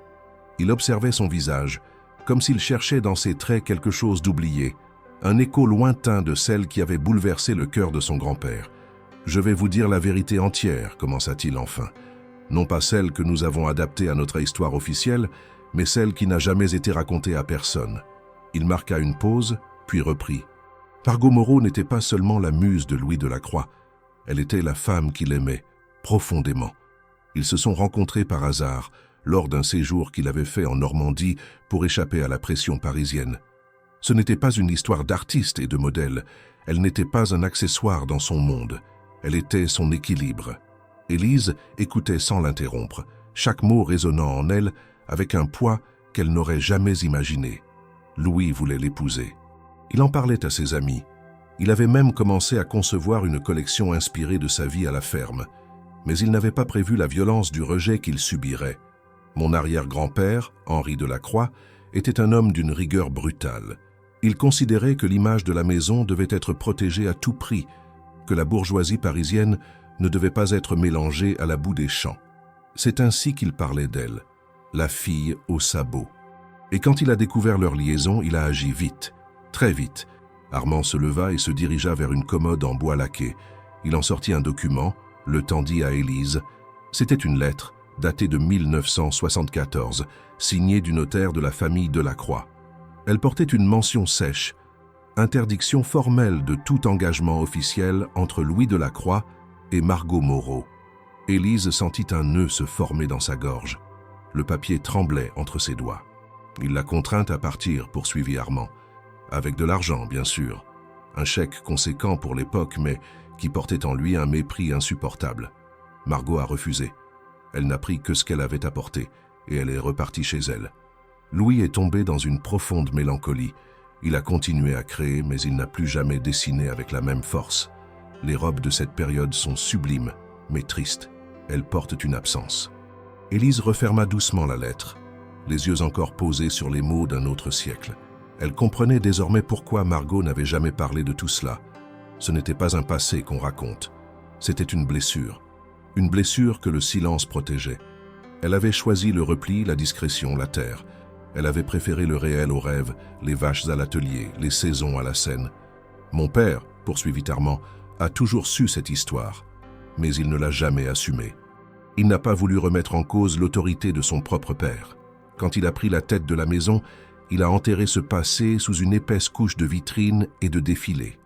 Il observait son visage, comme s'il cherchait dans ses traits quelque chose d'oublié, un écho lointain de celle qui avait bouleversé le cœur de son grand-père. « Je vais vous dire la vérité entière », commença-t-il enfin. « Non pas celle que nous avons adaptée à notre histoire officielle, mais celle qui n'a jamais été racontée à personne. » Il marqua une pause, puis reprit. Margot Moreau n'était pas seulement la muse de Louis Delacroix, elle était la femme qu'il aimait, profondément. Ils se sont rencontrés par hasard, lors d'un séjour qu'il avait fait en Normandie pour échapper à la pression parisienne. Ce n'était pas une histoire d'artiste et de modèle, elle n'était pas un accessoire dans son monde, elle était son équilibre. Élise écoutait sans l'interrompre, chaque mot résonnant en elle avec un poids qu'elle n'aurait jamais imaginé. Louis voulait l'épouser. Il en parlait à ses amis. Il avait même commencé à concevoir une collection inspirée de sa vie à la ferme. Mais il n'avait pas prévu la violence du rejet qu'il subirait. Mon arrière-grand-père, Henri Delacroix, était un homme d'une rigueur brutale. Il considérait que l'image de la maison devait être protégée à tout prix, que la bourgeoisie parisienne ne devait pas être mélangée à la boue des champs. C'est ainsi qu'il parlait d'elle, la fille au sabot. Et quand il a découvert leur liaison, il a agi vite, très vite. Armand se leva et se dirigea vers une commode en bois laqué. Il en sortit un document, le tendit à Élise. C'était une lettre, datée de 1974, signée du notaire de la famille Delacroix. Elle portait une mention sèche, interdiction formelle de tout engagement officiel entre Louis Delacroix et Margot Moreau. Élise sentit un nœud se former dans sa gorge. Le papier tremblait entre ses doigts. Il l'a contrainte à partir, poursuivit Armand. Avec de l'argent, bien sûr. Un chèque conséquent pour l'époque, mais qui portait en lui un mépris insupportable. Margot a refusé. Elle n'a pris que ce qu'elle avait apporté, et elle est repartie chez elle. Louis est tombé dans une profonde mélancolie. Il a continué à créer, mais il n'a plus jamais dessiné avec la même force. Les robes de cette période sont sublimes, mais tristes. Elles portent une absence. Élise referma doucement la lettre. les yeux encore posés sur les mots d'un autre siècle. Elle comprenait désormais pourquoi Margot n'avait jamais parlé de tout cela. Ce n'était pas un passé qu'on raconte, c'était une blessure que le silence protégeait. Elle avait choisi le repli, la discrétion, la terre. Elle avait préféré le réel au rêve, les vaches à l'atelier, les saisons à la scène. Mon père, poursuivit Armand, a toujours su cette histoire, mais il ne l'a jamais assumée. Il n'a pas voulu remettre en cause l'autorité de son propre père. Quand il a pris la tête de la maison, il a enterré ce passé sous une épaisse couche de vitrines et de défilés.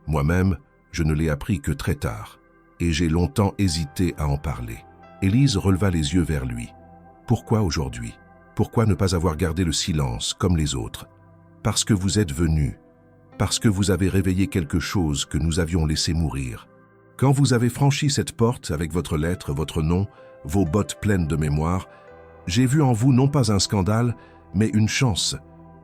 Moi-même, je ne l'ai appris que très tard, et j'ai longtemps hésité à en parler. Élise releva les yeux vers lui. Pourquoi aujourd'hui? Pourquoi ne pas avoir gardé le silence comme les autres? Parce que vous êtes venu, parce que vous avez réveillé quelque chose que nous avions laissé mourir. Quand vous avez franchi cette porte avec votre lettre, votre nom, vos bottes pleines de mémoire, j'ai vu en vous non pas un scandale, mais une chance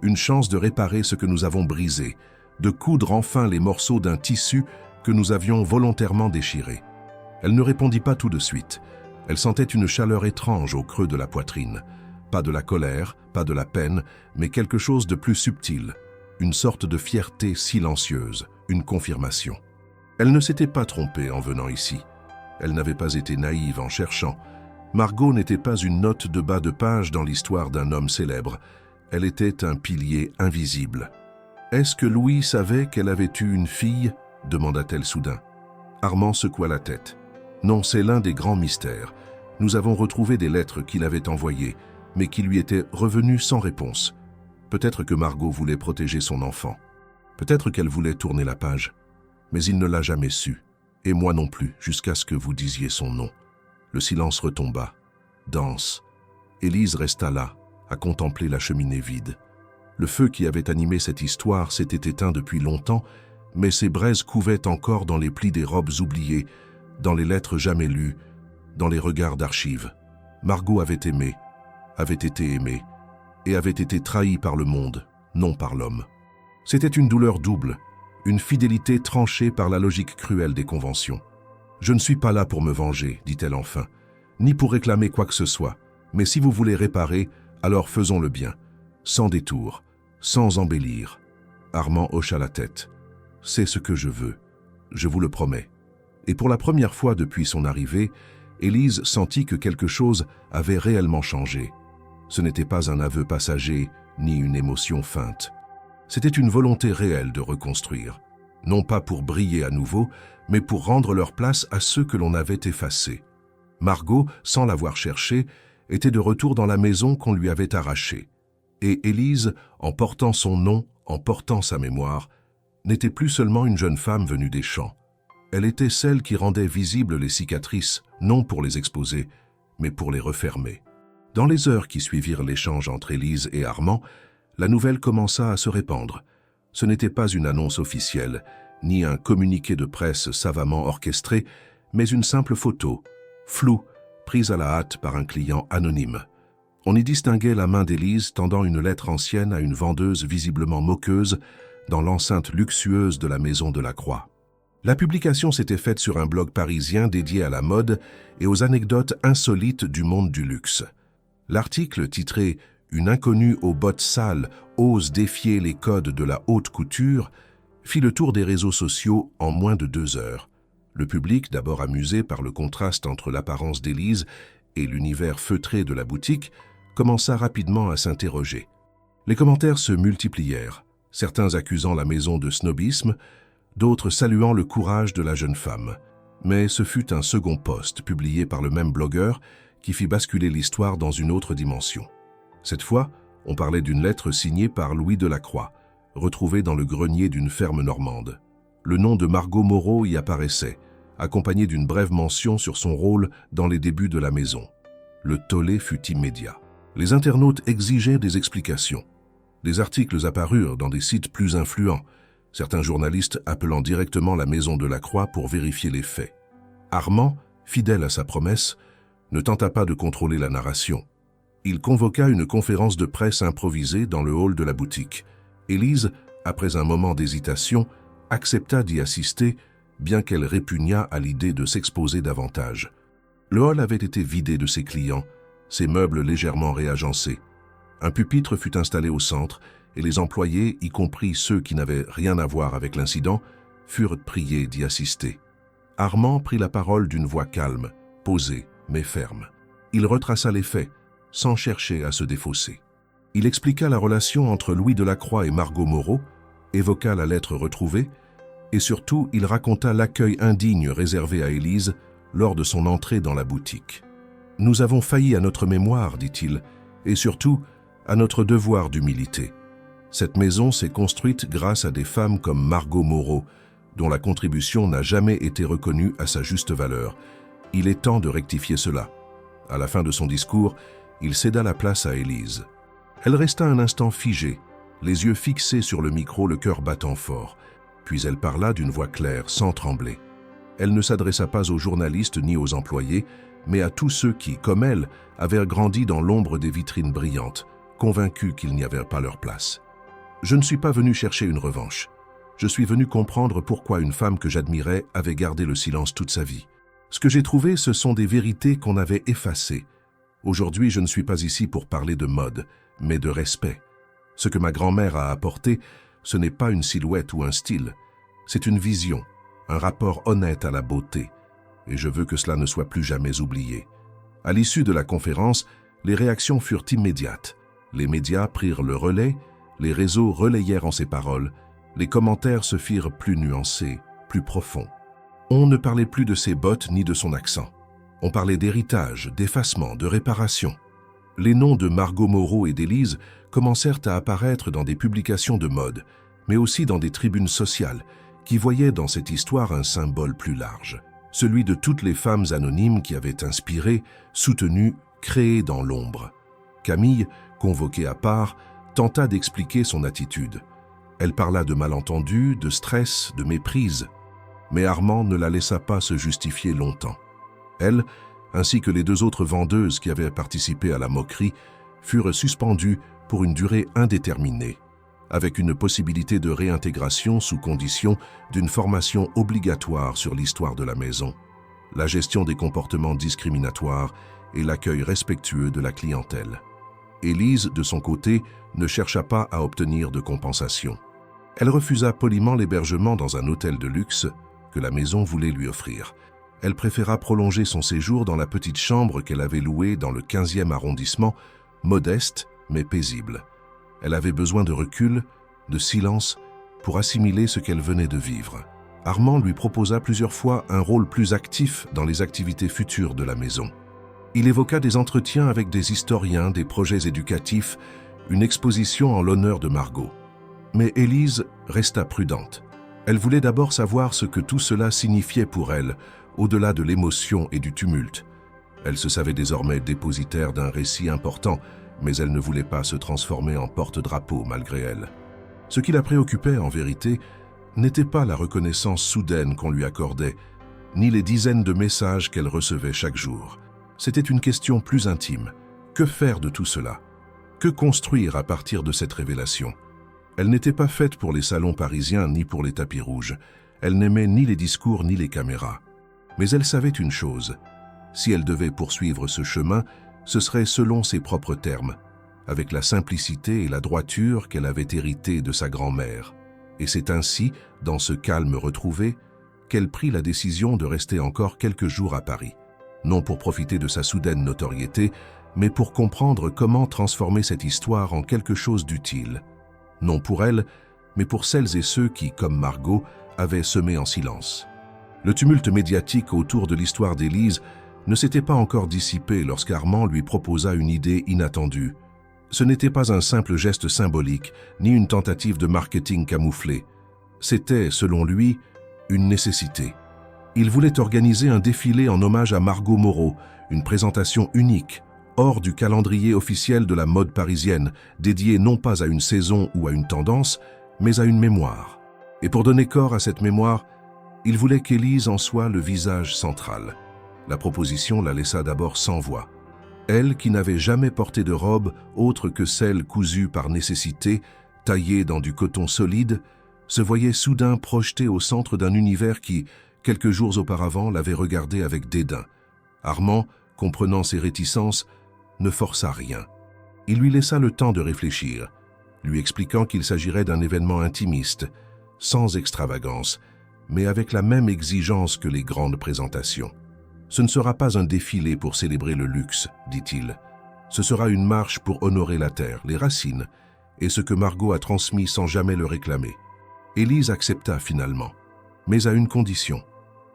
de réparer ce que nous avons brisé, de coudre enfin les morceaux d'un tissu que nous avions volontairement déchiré. Elle ne répondit pas tout de suite. Elle sentait une chaleur étrange au creux de la poitrine. Pas de la colère, pas de la peine, mais quelque chose de plus subtil. Une sorte de fierté silencieuse, une confirmation. Elle ne s'était pas trompée en venant ici. Elle n'avait pas été naïve en cherchant. Margot n'était pas une note de bas de page dans l'histoire d'un homme célèbre. Elle était un pilier invisible. « Est-ce que Louis savait qu'elle avait eu une fille ?» demanda-t-elle soudain. Armand secoua la tête. « Non, c'est l'un des grands mystères. Nous avons retrouvé des lettres qu'il avait envoyées, mais qui lui étaient revenues sans réponse. Peut-être que Margot voulait protéger son enfant. Peut-être qu'elle voulait tourner la page. Mais il ne l'a jamais su, et moi non plus, jusqu'à ce que vous disiez son nom. » Le silence retomba, dense. Élise resta là, à contempler la cheminée vide. Le feu qui avait animé cette histoire s'était éteint depuis longtemps, mais ses braises couvaient encore dans les plis des robes oubliées, dans les lettres jamais lues, dans les regards d'archives. Margot avait aimé, avait été aimée, et avait été trahie par le monde, non par l'homme. C'était une douleur double, une fidélité tranchée par la logique cruelle des conventions. « Je ne suis pas là pour me venger, dit-elle enfin, ni pour réclamer quoi que ce soit, mais si vous voulez réparer, alors faisons-le bien, sans détour, sans embellir. » Armand hocha la tête. « C'est ce que je veux, je vous le promets. » Et pour la première fois depuis son arrivée, Élise sentit que quelque chose avait réellement changé. Ce n'était pas un aveu passager, ni une émotion feinte. C'était une volonté réelle de reconstruire, non pas pour briller à nouveau, mais pour rendre leur place à ceux que l'on avait effacés. Margot, sans l'avoir cherché, était de retour dans la maison qu'on lui avait arrachée. Et Élise, en portant son nom, en portant sa mémoire, n'était plus seulement une jeune femme venue des champs. Elle était celle qui rendait visibles les cicatrices, non pour les exposer, mais pour les refermer. Dans les heures qui suivirent l'échange entre Élise et Armand, la nouvelle commença à se répandre. Ce n'était pas une annonce officielle, ni un communiqué de presse savamment orchestré, mais une simple photo, floue, prise à la hâte par un client anonyme. On y distinguait la main d'Élise tendant une lettre ancienne à une vendeuse visiblement moqueuse dans l'enceinte luxueuse de la maison de la Croix. La publication s'était faite sur un blog parisien dédié à la mode et aux anecdotes insolites du monde du luxe. L'article, titré « Une inconnue aux bottes sales ose défier les codes de la haute couture », fit le tour des réseaux sociaux en moins de 2 heures. Le public, d'abord amusé par le contraste entre l'apparence d'Élise et l'univers feutré de la boutique, commença rapidement à s'interroger. Les commentaires se multiplièrent, certains accusant la maison de snobisme, d'autres saluant le courage de la jeune femme. Mais ce fut un second post, publié par le même blogueur, qui fit basculer l'histoire dans une autre dimension. Cette fois, on parlait d'une lettre signée par Louis Delacroix, retrouvée dans le grenier d'une ferme normande. Le nom de Margot Moreau y apparaissait, accompagné d'une brève mention sur son rôle dans les débuts de la maison. Le tollé fut immédiat. Les internautes exigeaient des explications. Des articles apparurent dans des sites plus influents, certains journalistes appelant directement la maison de la Croix pour vérifier les faits. Armand, fidèle à sa promesse, ne tenta pas de contrôler la narration. Il convoqua une conférence de presse improvisée dans le hall de la boutique. Élise, après un moment d'hésitation, accepta d'y assister, bien qu'elle répugnât à l'idée de s'exposer davantage. Le hall avait été vidé de ses clients, ses meubles légèrement réagencés. Un pupitre fut installé au centre et les employés, y compris ceux qui n'avaient rien à voir avec l'incident, furent priés d'y assister. Armand prit la parole d'une voix calme, posée, mais ferme. Il retraça les faits, sans chercher à se défausser. Il expliqua la relation entre Louis Delacroix et Margot Moreau, évoqua la lettre retrouvée, et surtout, il raconta l'accueil indigne réservé à Élise lors de son entrée dans la boutique. « Nous avons failli à notre mémoire, dit-il, et surtout à notre devoir d'humilité. Cette maison s'est construite grâce à des femmes comme Margot Moreau, dont la contribution n'a jamais été reconnue à sa juste valeur. Il est temps de rectifier cela. » À la fin de son discours, il céda la place à Élise. Elle resta un instant figée, les yeux fixés sur le micro, le cœur battant fort. Puis elle parla d'une voix claire, sans trembler. Elle ne s'adressa pas aux journalistes ni aux employés, mais à tous ceux qui, comme elle, avaient grandi dans l'ombre des vitrines brillantes, convaincus qu'il n'y avait pas leur place. « Je ne suis pas venu chercher une revanche. Je suis venu comprendre pourquoi une femme que j'admirais avait gardé le silence toute sa vie. Ce que j'ai trouvé, ce sont des vérités qu'on avait effacées. Aujourd'hui, je ne suis pas ici pour parler de mode, mais de respect. Ce que ma grand-mère a apporté, ce n'est pas une silhouette ou un style. C'est une vision, un rapport honnête à la beauté. Et je veux que cela ne soit plus jamais oublié. » À l'issue de la conférence, les réactions furent immédiates. Les médias prirent le relais, les réseaux relayèrent en ses paroles, les commentaires se firent plus nuancés, plus profonds. On ne parlait plus de ses bottes ni de son accent. On parlait d'héritage, d'effacement, de réparation. Les noms de Margot Moreau et d'Élise commencèrent à apparaître dans des publications de mode, mais aussi dans des tribunes sociales, qui voyaient dans cette histoire un symbole plus large, celui de toutes les femmes anonymes qui avaient inspiré, soutenu, créé dans l'ombre. Camille, convoquée à part, tenta d'expliquer son attitude. Elle parla de malentendus, de stress, de méprise, mais Armand ne la laissa pas se justifier longtemps. Elle, ainsi que les deux autres vendeuses qui avaient participé à la moquerie, furent suspendues pour une durée indéterminée, avec une possibilité de réintégration sous condition d'une formation obligatoire sur l'histoire de la maison, la gestion des comportements discriminatoires et l'accueil respectueux de la clientèle. Élise, de son côté, ne chercha pas à obtenir de compensation. Elle refusa poliment l'hébergement dans un hôtel de luxe que la maison voulait lui offrir. Elle préféra prolonger son séjour dans la petite chambre qu'elle avait louée dans le 15e arrondissement, modeste mais paisible. Elle avait besoin de recul, de silence, pour assimiler ce qu'elle venait de vivre. Armand lui proposa plusieurs fois un rôle plus actif dans les activités futures de la maison. Il évoqua des entretiens avec des historiens, des projets éducatifs, une exposition en l'honneur de Margot. Mais Élise resta prudente. Elle voulait d'abord savoir ce que tout cela signifiait pour elle, au-delà de l'émotion et du tumulte. Elle se savait désormais dépositaire d'un récit important, mais elle ne voulait pas se transformer en porte-drapeau malgré elle. Ce qui la préoccupait en vérité n'était pas la reconnaissance soudaine qu'on lui accordait, ni les dizaines de messages qu'elle recevait chaque jour. C'était une question plus intime. Que faire de tout cela? Que construire à partir de cette révélation? Elle n'était pas faite pour les salons parisiens ni pour les tapis rouges. Elle n'aimait ni les discours ni les caméras. Mais elle savait une chose. Si elle devait poursuivre ce chemin, ce serait selon ses propres termes, avec la simplicité et la droiture qu'elle avait héritées de sa grand-mère. Et c'est ainsi, dans ce calme retrouvé, qu'elle prit la décision de rester encore quelques jours à Paris. Non pour profiter de sa soudaine notoriété, mais pour comprendre comment transformer cette histoire en quelque chose d'utile. Non pour elle, mais pour celles et ceux qui, comme Margot, avaient semé en silence. Le tumulte médiatique autour de l'histoire d'Élise ne s'était pas encore dissipé lorsqu'Armand lui proposa une idée inattendue. Ce n'était pas un simple geste symbolique, ni une tentative de marketing camouflé. C'était, selon lui, une nécessité. Il voulait organiser un défilé en hommage à Margot Moreau, une présentation unique, hors du calendrier officiel de la mode parisienne, dédiée non pas à une saison ou à une tendance, mais à une mémoire. Et pour donner corps à cette mémoire, il voulait qu'Élise en soit le visage central. La proposition la laissa d'abord sans voix. Elle, qui n'avait jamais porté de robe autre que celle cousue par nécessité, taillée dans du coton solide, se voyait soudain projetée au centre d'un univers qui, quelques jours auparavant, l'avait regardée avec dédain. Armand, comprenant ses réticences, ne força rien. Il lui laissa le temps de réfléchir, lui expliquant qu'il s'agirait d'un événement intimiste, sans extravagance, mais avec la même exigence que les grandes présentations. « Ce ne sera pas un défilé pour célébrer le luxe, dit-il. Ce sera une marche pour honorer la terre, les racines, et ce que Margot a transmis sans jamais le réclamer. » Élise accepta finalement, mais à une condition,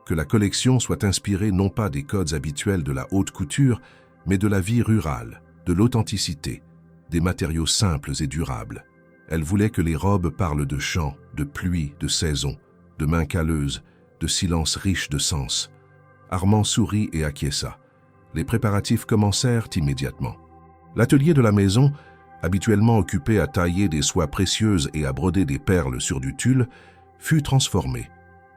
que la collection soit inspirée non pas des codes habituels de la haute couture, mais de la vie rurale, de l'authenticité, des matériaux simples et durables. Elle voulait que les robes parlent de champs, de pluie, de saison, de mains calleuses, de silence riche de sens. Armand sourit et acquiesça. Les préparatifs commencèrent immédiatement. L'atelier de la maison, habituellement occupé à tailler des soies précieuses et à broder des perles sur du tulle, fut transformé.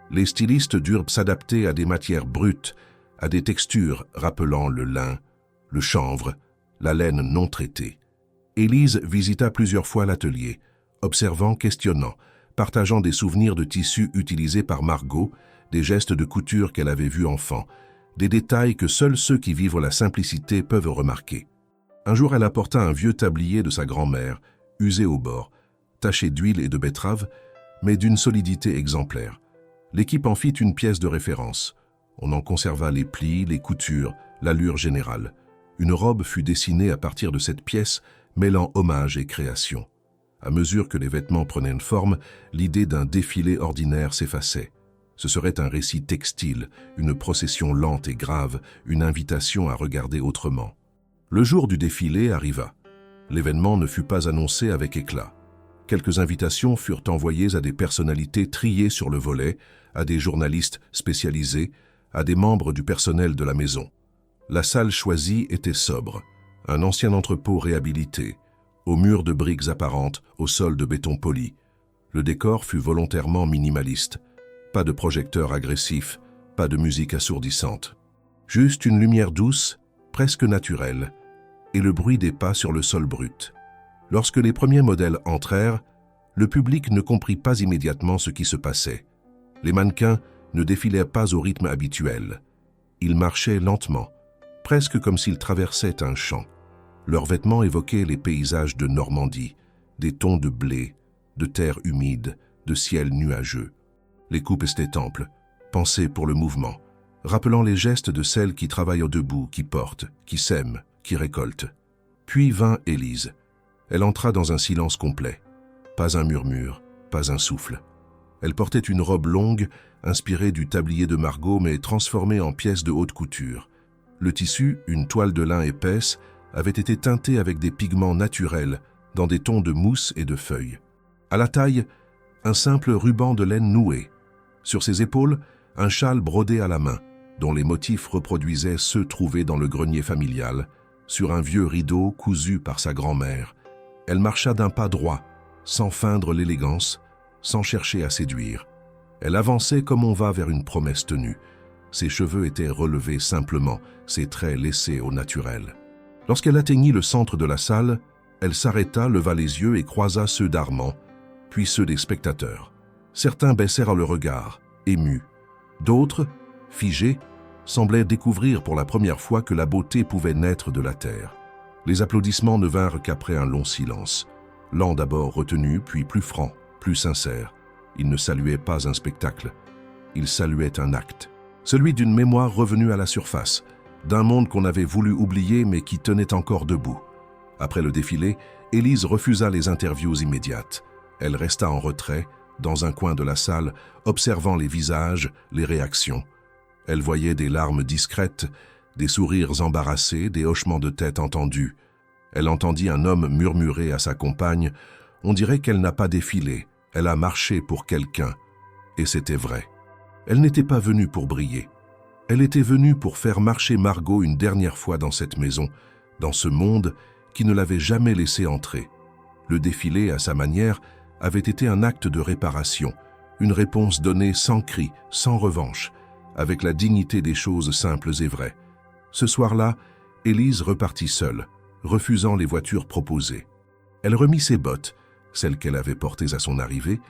Les stylistes durent s'adapter à des matières brutes, à des textures rappelant le lin, le chanvre, la laine non traitée. Élise visita plusieurs fois l'atelier, observant, questionnant, partageant des souvenirs de tissus utilisés par Margot, des gestes de couture qu'elle avait vus enfant, des détails que seuls ceux qui vivent la simplicité peuvent remarquer. Un jour, elle apporta un vieux tablier de sa grand-mère, usé au bord, taché d'huile et de betterave, mais d'une solidité exemplaire. L'équipe en fit une pièce de référence. On en conserva les plis, les coutures, l'allure générale. Une robe fut dessinée à partir de cette pièce, mêlant hommage et création. À mesure que les vêtements prenaient une forme, l'idée d'un défilé ordinaire s'effaçait. Ce serait un récit textile, une procession lente et grave, une invitation à regarder autrement. Le jour du défilé arriva. L'événement ne fut pas annoncé avec éclat. Quelques invitations furent envoyées à des personnalités triées sur le volet, à des journalistes spécialisés, à des membres du personnel de la maison. La salle choisie était sobre. Un ancien entrepôt réhabilité, aux murs de briques apparentes, au sol de béton poli. Le décor fut volontairement minimaliste. Pas de projecteurs agressifs, pas de musique assourdissante. Juste une lumière douce, presque naturelle, et le bruit des pas sur le sol brut. Lorsque les premiers modèles entrèrent, le public ne comprit pas immédiatement ce qui se passait. Les mannequins ne défilaient pas au rythme habituel. Ils marchaient lentement, presque comme s'ils traversaient un champ. Leurs vêtements évoquaient les paysages de Normandie, des tons de blé, de terre humide, de ciel nuageux. Les coupes étaient amples, pensées pour le mouvement, rappelant les gestes de celles qui travaillent au debout, qui portent, qui sèment, qui récoltent. Puis vint Élise. Elle entra dans un silence complet. Pas un murmure, pas un souffle. Elle portait une robe longue, inspirée du tablier de Margot, mais transformée en pièce de haute couture. Le tissu, une toile de lin épaisse, avait été teinté avec des pigments naturels, dans des tons de mousse et de feuilles. À la taille, un simple ruban de laine noué. Sur ses épaules, un châle brodé à la main, dont les motifs reproduisaient ceux trouvés dans le grenier familial, sur un vieux rideau cousu par sa grand-mère. Elle marcha d'un pas droit, sans feindre l'élégance, sans chercher à séduire. Elle avançait comme on va vers une promesse tenue. Ses cheveux étaient relevés simplement, ses traits laissés au naturel. Lorsqu'elle atteignit le centre de la salle, elle s'arrêta, leva les yeux et croisa ceux d'Armand, puis ceux des spectateurs. Certains baissèrent le regard, émus. D'autres, figés, semblaient découvrir pour la première fois que la beauté pouvait naître de la terre. Les applaudissements ne vinrent qu'après un long silence. Lent d'abord retenu, puis plus franc, plus sincère. Ils ne saluaient pas un spectacle. Ils saluaient un acte. Celui d'une mémoire revenue à la surface, d'un monde qu'on avait voulu oublier mais qui tenait encore debout. Après le défilé, Élise refusa les interviews immédiates. Elle resta en retrait, dans un coin de la salle, observant les visages, les réactions. Elle voyait des larmes discrètes, des sourires embarrassés, des hochements de tête entendus. Elle entendit un homme murmurer à sa compagne « On dirait qu'elle n'a pas défilé, elle a marché pour quelqu'un. » Et c'était vrai. Elle n'était pas venue pour briller. Elle était venue pour faire marcher Margot une dernière fois dans cette maison, dans ce monde qui ne l'avait jamais laissée entrer. Le défilé, à sa manière, avait été un acte de réparation, une réponse donnée sans cri, sans revanche, avec la dignité des choses simples et vraies. Ce soir-là, Élise repartit seule, refusant les voitures proposées. Elle remit ses bottes, celles qu'elle avait portées à son arrivée,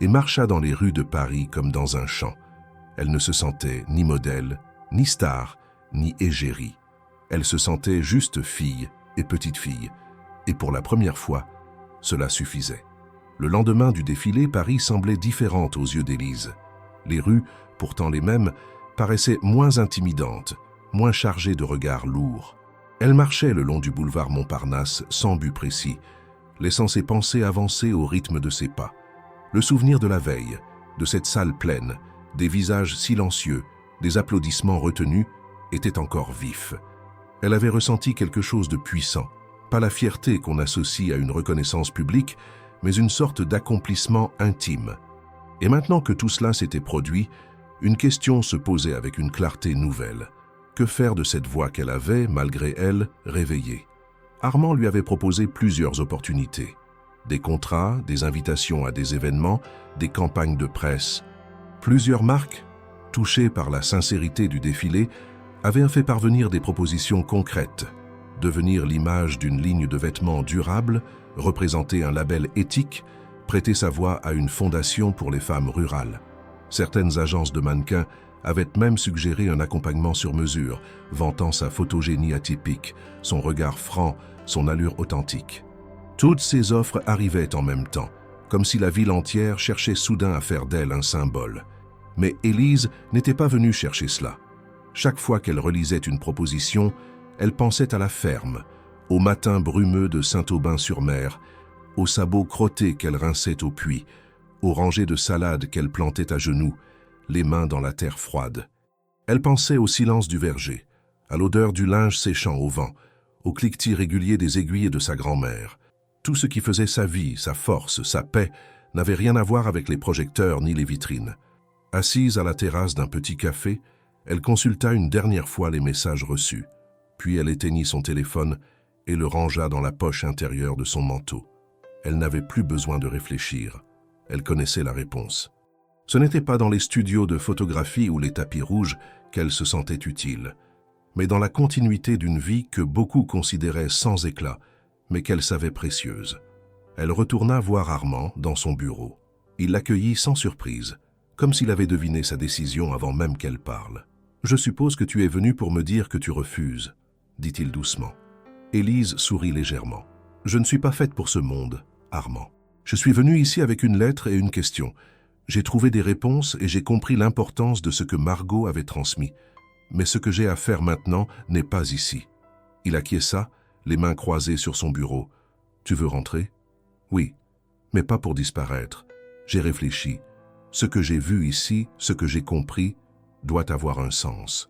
et marcha dans les rues de Paris comme dans un champ. Elle ne se sentait ni modèle, ni star, ni égérie. Elle se sentait juste fille et petite fille, Et pour la première fois, cela suffisait. Le lendemain du défilé, Paris semblait différente aux yeux d'Élise. Les rues, pourtant les mêmes, paraissaient moins intimidantes, moins chargées de regards lourds. Elle marchait le long du boulevard Montparnasse sans but précis, laissant ses pensées avancer au rythme de ses pas. Le souvenir de la veille, de cette salle pleine, des visages silencieux, des applaudissements retenus, était encore vif. Elle avait ressenti quelque chose de puissant, pas la fierté qu'on associe à une reconnaissance publique, mais une sorte d'accomplissement intime. Et maintenant que tout cela s'était produit, une question se posait avec une clarté nouvelle. Que faire de cette voix qu'elle avait, malgré elle, réveillée? Armand lui avait proposé plusieurs opportunités. Des contrats, des invitations à des événements, des campagnes de presse. Plusieurs marques, touchées par la sincérité du défilé, avaient fait parvenir des propositions concrètes. Devenir l'image d'une ligne de vêtements durable, représenter un label éthique, prêter sa voix à une fondation pour les femmes rurales. Certaines agences de mannequins avaient même suggéré un accompagnement sur mesure, vantant sa photogénie atypique, son regard franc, son allure authentique. Toutes ces offres arrivaient en même temps, comme si la ville entière cherchait soudain à faire d'elle un symbole. Mais Élise n'était pas venue chercher cela. Chaque fois qu'elle relisait une proposition, elle pensait à la ferme, au matin brumeux de Saint-Aubin-sur-Mer, aux sabots crottés qu'elle rinçait au puits, aux rangées de salades qu'elle plantait à genoux, les mains dans la terre froide. Elle pensait au silence du verger, à l'odeur du linge séchant au vent, au cliquetis régulier des aiguilles de sa grand-mère. Tout ce qui faisait sa vie, sa force, sa paix, n'avait rien à voir avec les projecteurs ni les vitrines. Assise à la terrasse d'un petit café, elle consulta une dernière fois les messages reçus. Puis elle éteignit son téléphone et le rangea dans la poche intérieure de son manteau. Elle n'avait plus besoin de réfléchir. Elle connaissait la réponse. Ce n'était pas dans les studios de photographie ou les tapis rouges qu'elle se sentait utile, mais dans la continuité d'une vie que beaucoup considéraient sans éclat, mais qu'elle savait précieuse. Elle retourna voir Armand dans son bureau. Il l'accueillit sans surprise, comme s'il avait deviné sa décision avant même qu'elle parle. « Je suppose que tu es venu pour me dire que tu refuses », dit-il doucement. Élise sourit légèrement. « Je ne suis pas faite pour ce monde, Armand. Je suis venue ici avec une lettre et une question. J'ai trouvé des réponses et j'ai compris l'importance de ce que Margot avait transmis. Mais ce que j'ai à faire maintenant n'est pas ici. » Il acquiesça, les mains croisées sur son bureau. « Tu veux rentrer ?»« Oui, mais pas pour disparaître. J'ai réfléchi. Ce que j'ai vu ici, ce que j'ai compris, doit avoir un sens.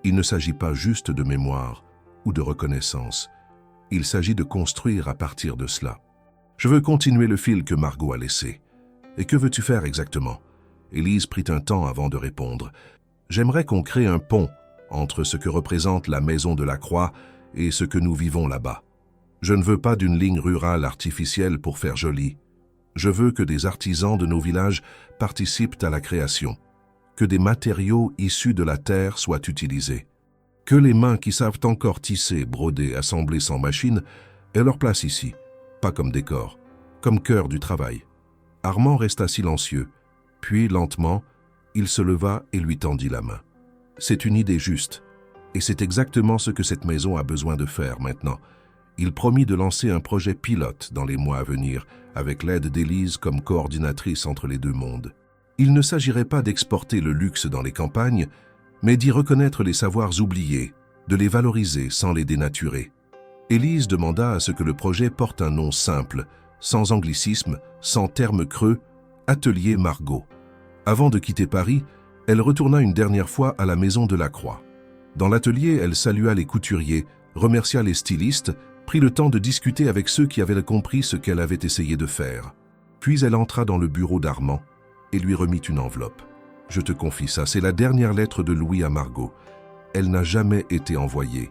Il ne s'agit pas juste de mémoire ou de reconnaissance. Il s'agit de construire à partir de cela. Je veux continuer le fil que Margot a laissé. Et que veux-tu faire exactement ?» Élise prit un temps avant de répondre. « J'aimerais qu'on crée un pont entre ce que représente la maison de la Croix et ce que nous vivons là-bas. Je ne veux pas d'une ligne rurale artificielle pour faire joli. Je veux que des artisans de nos villages participent à la création, que des matériaux issus de la terre soient utilisés, que les mains qui savent encore tisser, broder, assembler sans machine aient leur place ici, pas comme décor, comme cœur du travail. » Armand resta silencieux, puis lentement, il se leva et lui tendit la main. « C'est une idée juste, et c'est exactement ce que cette maison a besoin de faire maintenant. » Il promit de lancer un projet pilote dans les mois à venir, avec l'aide d'Élise comme coordinatrice entre les deux mondes. Il ne s'agirait pas d'exporter le luxe dans les campagnes, mais d'y reconnaître les savoirs oubliés, de les valoriser sans les dénaturer. Élise demanda à ce que le projet porte un nom simple, sans anglicisme, sans termes creux, Atelier Margot. Avant de quitter Paris, elle retourna une dernière fois à la Maison de la Croix. Dans l'atelier, elle salua les couturiers, remercia les stylistes, prit le temps de discuter avec ceux qui avaient compris ce qu'elle avait essayé de faire. Puis elle entra dans le bureau d'Armand et lui remit une enveloppe. « Je te confie ça, c'est la dernière lettre de Louis à Margot. Elle n'a jamais été envoyée,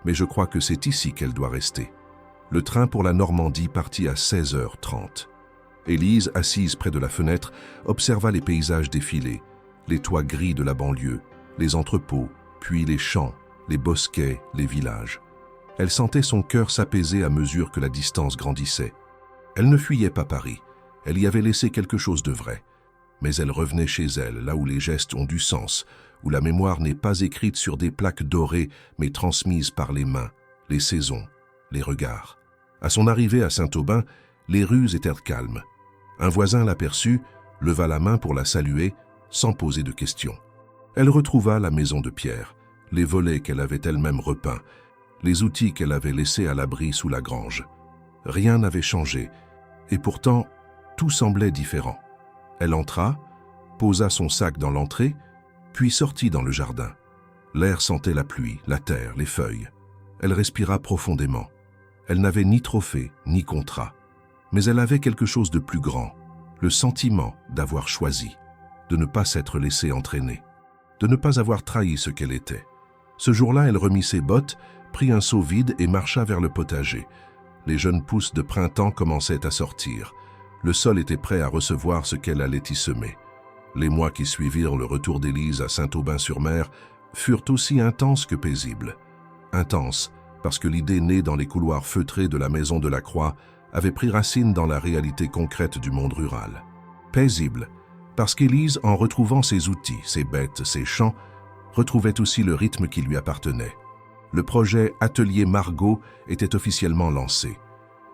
mais je crois que c'est ici qu'elle doit rester. » Le train pour la Normandie partit à 16h30. Élise, assise près de la fenêtre, observa les paysages défiler, les toits gris de la banlieue, les entrepôts, puis les champs, les bosquets, les villages. Elle sentait son cœur s'apaiser à mesure que la distance grandissait. Elle ne fuyait pas Paris, elle y avait laissé quelque chose de vrai. Mais elle revenait chez elle, là où les gestes ont du sens, où la mémoire n'est pas écrite sur des plaques dorées, mais transmise par les mains, les saisons, les regards. À son arrivée à Saint-Aubin, les rues étaient calmes. Un voisin l'aperçut, leva la main pour la saluer, sans poser de questions. Elle retrouva la maison de pierre, les volets qu'elle avait elle-même repeints, les outils qu'elle avait laissés à l'abri sous la grange. Rien n'avait changé, et pourtant, tout semblait différent. Elle entra, posa son sac dans l'entrée, puis sortit dans le jardin. L'air sentait la pluie, la terre, les feuilles. Elle respira profondément. Elle n'avait ni trophée, ni contrat. Mais elle avait quelque chose de plus grand, le sentiment d'avoir choisi, de ne pas s'être laissée entraîner, de ne pas avoir trahi ce qu'elle était. Ce jour-là, elle remit ses bottes, prit un seau vide et marcha vers le potager. Les jeunes pousses de printemps commençaient à sortir. Le sol était prêt à recevoir ce qu'elle allait y semer. Les mois qui suivirent le retour d'Élise à Saint-Aubin-sur-Mer furent aussi intenses que paisibles. Intenses parce que l'idée née dans les couloirs feutrés de la maison de la Croix avait pris racine dans la réalité concrète du monde rural. Paisible parce qu'Élise, en retrouvant ses outils, ses bêtes, ses champs, retrouvait aussi le rythme qui lui appartenait. Le projet Atelier Margot était officiellement lancé.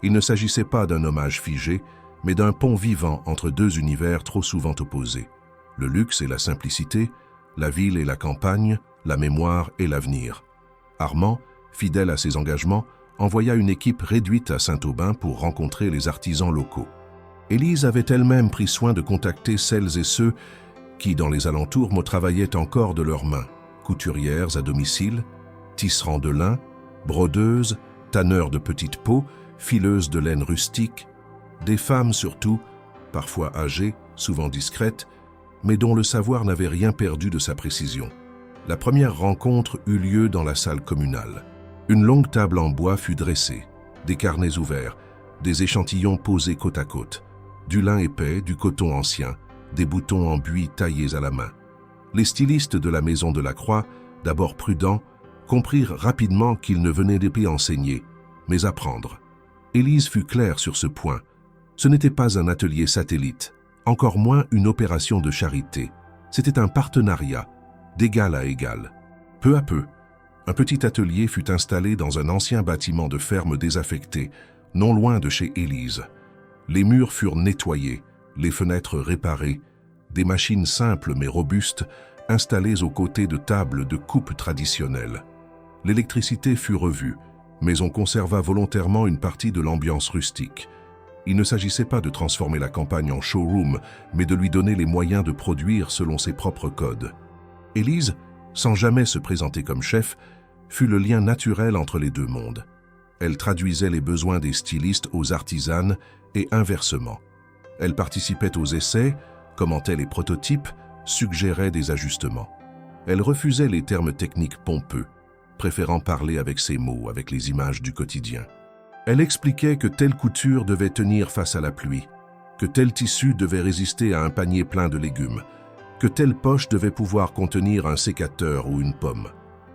Il ne s'agissait pas d'un hommage figé, mais d'un pont vivant entre deux univers trop souvent opposés. Le luxe et la simplicité, la ville et la campagne, la mémoire et l'avenir. Armand, fidèle à ses engagements, envoya une équipe réduite à Saint-Aubin pour rencontrer les artisans locaux. Élise avait elle-même pris soin de contacter celles et ceux qui, dans les alentours, travaillaient encore de leurs mains. Couturières à domicile, tisserands de lin, brodeuses, tanneurs de petites peaux, fileuses de laine rustique, des femmes surtout, parfois âgées, souvent discrètes, mais dont le savoir n'avait rien perdu de sa précision. La première rencontre eut lieu dans la salle communale. Une longue table en bois fut dressée, des carnets ouverts, des échantillons posés côte à côte, du lin épais, du coton ancien, des boutons en buis taillés à la main. Les stylistes de la maison de la Croix, d'abord prudents, comprirent rapidement qu'ils ne venaient pas enseigner, mais apprendre. Élise fut claire sur ce point. Ce n'était pas un atelier satellite, encore moins une opération de charité. C'était un partenariat, d'égal à égal. Peu à peu, un petit atelier fut installé dans un ancien bâtiment de ferme désaffecté, non loin de chez Élise. Les murs furent nettoyés, les fenêtres réparées, des machines simples mais robustes installées aux côtés de tables de coupe traditionnelles. L'électricité fut revue, mais on conserva volontairement une partie de l'ambiance rustique. Il ne s'agissait pas de transformer la campagne en showroom, mais de lui donner les moyens de produire selon ses propres codes. Élise, sans jamais se présenter comme chef, fut le lien naturel entre les deux mondes. Elle traduisait les besoins des stylistes aux artisanes et inversement. Elle participait aux essais, commentait les prototypes, suggérait des ajustements. Elle refusait les termes techniques pompeux, préférant parler avec ses mots, avec les images du quotidien. Elle expliquait que telle couture devait tenir face à la pluie, que tel tissu devait résister à un panier plein de légumes, que telle poche devait pouvoir contenir un sécateur ou une pomme.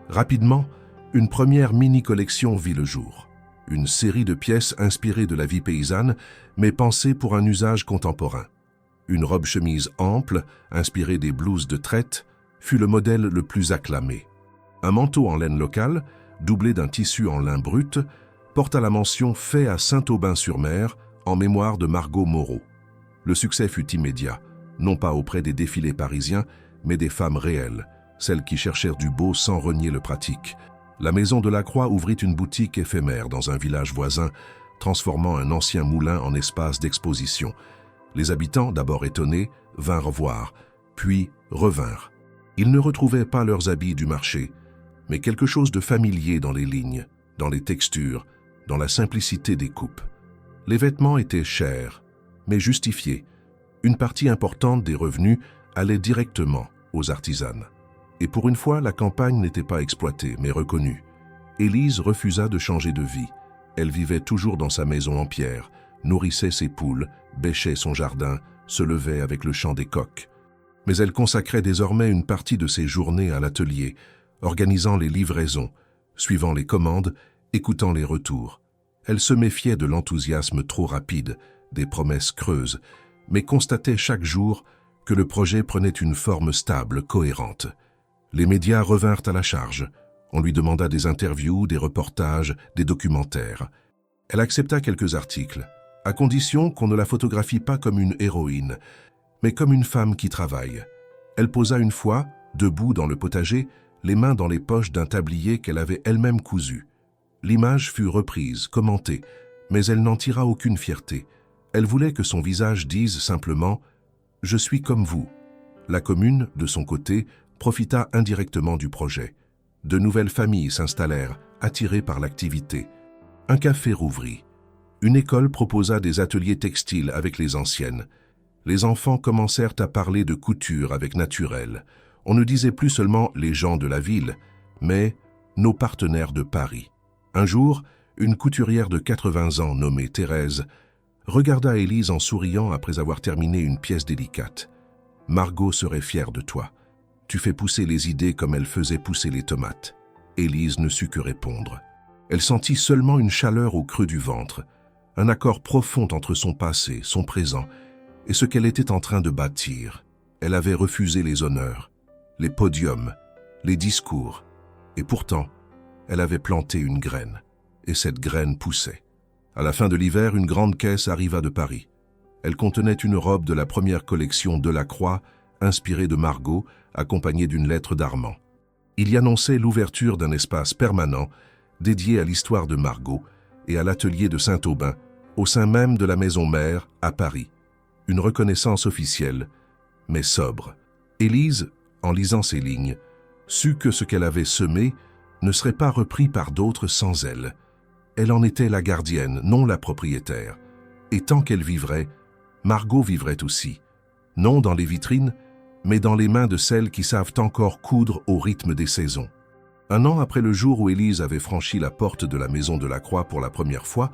Rapidement, une première mini-collection vit le jour. Une série de pièces inspirées de la vie paysanne, mais pensées pour un usage contemporain. Une robe-chemise ample, inspirée des blouses de traite, fut le modèle le plus acclamé. Un manteau en laine locale, doublé d'un tissu en lin brut, porta la mention « Fait à Saint-Aubin-sur-Mer » en mémoire de Margot Moreau. Le succès fut immédiat, non pas auprès des défilés parisiens, mais des femmes réelles, celles qui cherchèrent du beau sans renier le pratique. La maison de la Croix ouvrit une boutique éphémère dans un village voisin, transformant un ancien moulin en espace d'exposition. Les habitants, d'abord étonnés, vinrent voir, puis revinrent. Ils ne retrouvaient pas leurs habits du marché, mais quelque chose de familier dans les lignes, dans les textures, dans la simplicité des coupes. Les vêtements étaient chers, mais justifiés. Une partie importante des revenus allait directement aux artisanes. Et pour une fois, la campagne n'était pas exploitée, mais reconnue. Élise refusa de changer de vie. Elle vivait toujours dans sa maison en pierre, nourrissait ses poules, bêchait son jardin, se levait avec le chant des coqs. Mais elle consacrait désormais une partie de ses journées à l'atelier, organisant les livraisons, suivant les commandes, écoutant les retours. Elle se méfiait de l'enthousiasme trop rapide, des promesses creuses, mais constatait chaque jour que le projet prenait une forme stable, cohérente. Les médias revinrent à la charge. On lui demanda des interviews, des reportages, des documentaires. Elle accepta quelques articles, à condition qu'on ne la photographie pas comme une héroïne, mais comme une femme qui travaille. Elle posa une fois, debout dans le potager, les mains dans les poches d'un tablier qu'elle avait elle-même cousu. L'image fut reprise, commentée, mais elle n'en tira aucune fierté. Elle voulait que son visage dise simplement « Je suis comme vous ». La commune, de son côté, profita indirectement du projet. De nouvelles familles s'installèrent, attirées par l'activité. Un café rouvrit. Une école proposa des ateliers textiles avec les anciennes. Les enfants commencèrent à parler de couture avec Naturel. On ne disait plus seulement les gens de la ville, mais nos partenaires de Paris. Un jour, une couturière de 80 ans nommée Thérèse regarda Élise en souriant après avoir terminé une pièce délicate. « Margot serait fière de toi. Tu fais pousser les idées comme elle faisait pousser les tomates. » Élise ne sut que répondre. Elle sentit seulement une chaleur au creux du ventre, un accord profond entre son passé, son présent, et ce qu'elle était en train de bâtir. Elle avait refusé les honneurs, les podiums, les discours, et pourtant, elle avait planté une graine, et cette graine poussait. À la fin de l'hiver, une grande caisse arriva de Paris. Elle contenait une robe de la première collection Delacroix, inspirée de Margot, accompagnée d'une lettre d'Armand. Il y annonçait l'ouverture d'un espace permanent dédié à l'histoire de Margot et à l'atelier de Saint-Aubin, au sein même de la maison mère, à Paris. Une reconnaissance officielle, mais sobre. Élise, en lisant ces lignes, sut que ce qu'elle avait semé ne serait pas repris par d'autres sans elle. Elle en était la gardienne, non la propriétaire. Et tant qu'elle vivrait, Margot vivrait aussi. Non dans les vitrines, mais dans les mains de celles qui savent encore coudre au rythme des saisons. Un an après le jour où Élise avait franchi la porte de la maison Delacroix pour la première fois,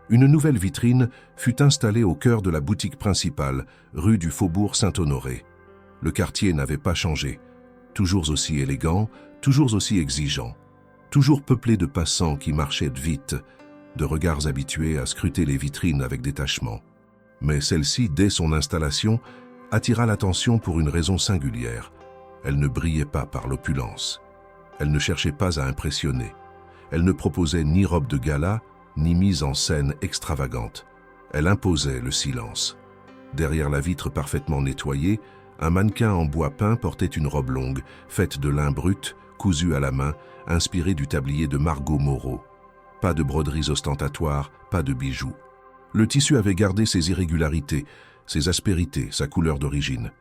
une nouvelle vitrine fut installée au cœur de la boutique principale, rue du Faubourg Saint-Honoré. Le quartier n'avait pas changé. Toujours aussi élégant, toujours aussi exigeant. Toujours peuplé de passants qui marchaient vite, de regards habitués à scruter les vitrines avec détachement. Mais celle-ci, dès son installation, attira l'attention pour une raison singulière. Elle ne brillait pas par l'opulence. Elle ne cherchait pas à impressionner. Elle ne proposait ni robe de gala, ni mise en scène extravagante. Elle imposait le silence. Derrière la vitre parfaitement nettoyée, un mannequin en bois peint portait une robe longue, faite de lin brut, cousue à la main, inspirée du tablier de Margot Moreau. Pas de broderies ostentatoires, pas de bijoux. Le tissu avait gardé ses irrégularités, ses aspérités, sa couleur d'origine.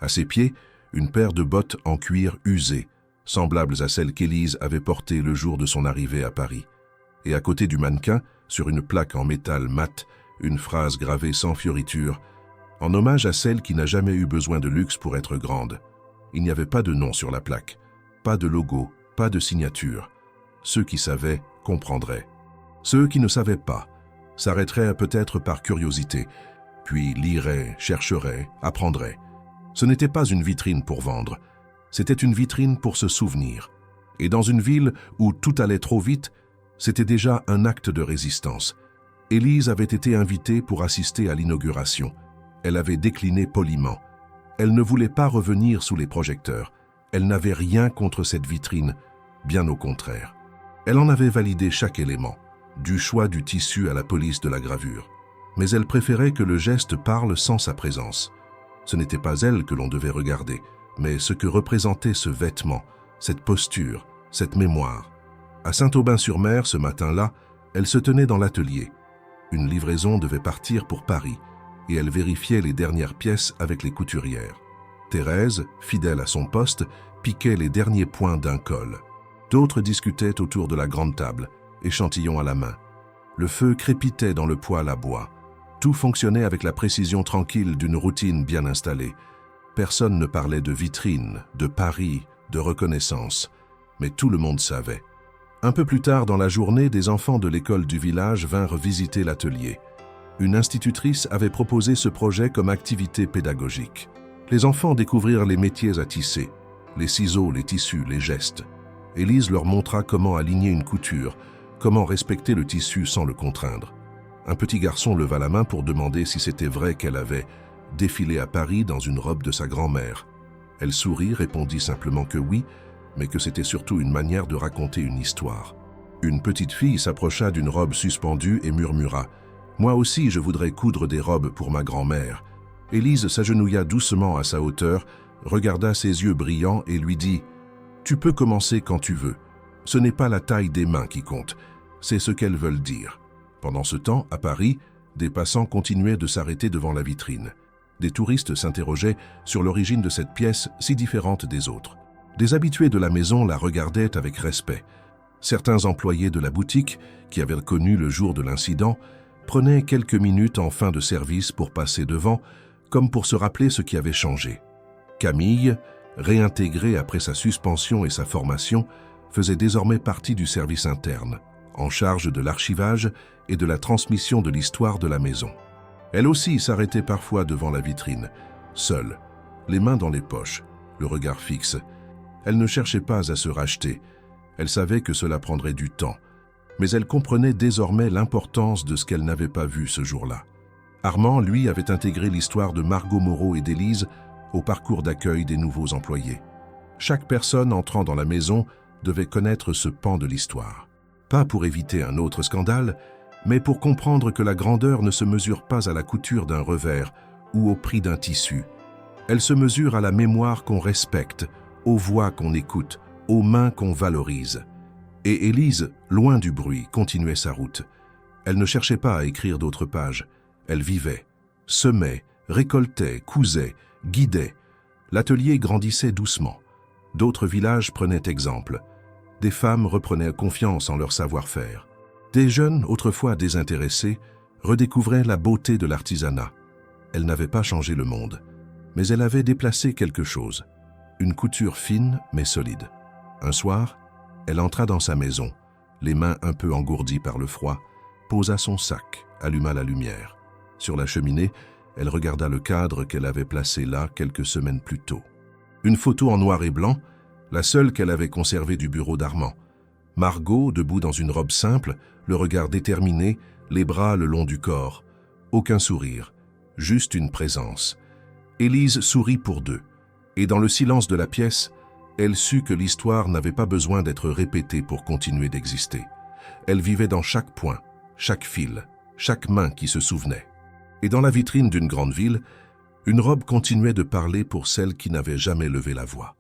À ses pieds, une paire de bottes en cuir usées, semblables à celles qu'Élise avait portées le jour de son arrivée à Paris. Et à côté du mannequin, sur une plaque en métal mat, une phrase gravée sans fioriture, en hommage à celle qui n'a jamais eu besoin de luxe pour être grande. Il n'y avait pas de nom sur la plaque, pas de logo, pas de signature. Ceux qui savaient comprendraient. Ceux qui ne savaient pas s'arrêteraient peut-être par curiosité, puis liraient, chercheraient, apprendraient. Ce n'était pas une vitrine pour vendre, c'était une vitrine pour se souvenir. Et dans une ville où tout allait trop vite, c'était déjà un acte de résistance. Élise avait été invitée pour assister à l'inauguration. Elle avait décliné poliment. Elle ne voulait pas revenir sous les projecteurs. Elle n'avait rien contre cette vitrine, bien au contraire. Elle en avait validé chaque élément, du choix du tissu à la police de la gravure. Mais elle préférait que le geste parle sans sa présence. Ce n'était pas elle que l'on devait regarder, mais ce que représentait ce vêtement, cette posture, cette mémoire. À Saint-Aubin-sur-Mer, ce matin-là, elle se tenait dans l'atelier. Une livraison devait partir pour Paris, et elle vérifiait les dernières pièces avec les couturières. Thérèse, fidèle à son poste, piquait les derniers points d'un col. D'autres discutaient autour de la grande table, échantillons à la main. Le feu crépitait dans le poêle à bois. Tout fonctionnait avec la précision tranquille d'une routine bien installée. Personne ne parlait de vitrine, de Paris, de reconnaissance, mais tout le monde savait. Un peu plus tard dans la journée, des enfants de l'école du village vinrent visiter l'atelier. Une institutrice avait proposé ce projet comme activité pédagogique. Les enfants découvrirent les métiers à tisser, les ciseaux, les tissus, les gestes. Élise leur montra comment aligner une couture, comment respecter le tissu sans le contraindre. Un petit garçon leva la main pour demander si c'était vrai qu'elle avait défilé à Paris dans une robe de sa grand-mère. Elle sourit, répondit simplement que oui, mais que c'était surtout une manière de raconter une histoire. Une petite fille s'approcha d'une robe suspendue et murmura « Moi aussi, je voudrais coudre des robes pour ma grand-mère. » Élise s'agenouilla doucement à sa hauteur, regarda ses yeux brillants et lui dit « Tu peux commencer quand tu veux. Ce n'est pas la taille des mains qui compte, c'est ce qu'elles veulent dire. » Pendant ce temps, à Paris, des passants continuaient de s'arrêter devant la vitrine. Des touristes s'interrogeaient sur l'origine de cette pièce si différente des autres. Des habitués de la maison la regardaient avec respect. Certains employés de la boutique, qui avaient connu le jour de l'incident, prenaient quelques minutes en fin de service pour passer devant, comme pour se rappeler ce qui avait changé. Camille, réintégrée après sa suspension et sa formation, faisait désormais partie du service interne, en charge de l'archivage et de la transmission de l'histoire de la maison. Elle aussi s'arrêtait parfois devant la vitrine, seule, les mains dans les poches, le regard fixe. Elle ne cherchait pas à se racheter. Elle savait que cela prendrait du temps, mais elle comprenait désormais l'importance de ce qu'elle n'avait pas vu ce jour-là. Armand, lui, avait intégré l'histoire de Margot Moreau et d'Élise au parcours d'accueil des nouveaux employés. Chaque personne entrant dans la maison devait connaître ce pan de l'histoire. Pas pour éviter un autre scandale, mais pour comprendre que la grandeur ne se mesure pas à la couture d'un revers ou au prix d'un tissu. Elle se mesure à la mémoire qu'on respecte, aux voix qu'on écoute, aux mains qu'on valorise. Et Élise, loin du bruit, continuait sa route. Elle ne cherchait pas à écrire d'autres pages. Elle vivait, semait, récoltait, cousait, guidait. L'atelier grandissait doucement. D'autres villages prenaient exemple. Des femmes reprenaient confiance en leur savoir-faire. Des jeunes, autrefois désintéressés, redécouvraient la beauté de l'artisanat. Elle n'avait pas changé le monde, mais elle avait déplacé quelque chose. Une couture fine mais solide. Un soir, elle entra dans sa maison, les mains un peu engourdies par le froid, posa son sac, alluma la lumière. Sur la cheminée, elle regarda le cadre qu'elle avait placé là quelques semaines plus tôt. Une photo en noir et blanc, la seule qu'elle avait conservée du bureau d'Armand. Margot, debout dans une robe simple, le regard déterminé, les bras le long du corps. Aucun sourire, juste une présence. Élise sourit pour deux, et dans le silence de la pièce, elle sut que l'histoire n'avait pas besoin d'être répétée pour continuer d'exister. Elle vivait dans chaque point, chaque fil, chaque main qui se souvenait. Et dans la vitrine d'une grande ville, une robe continuait de parler pour celle qui n'avait jamais levé la voix.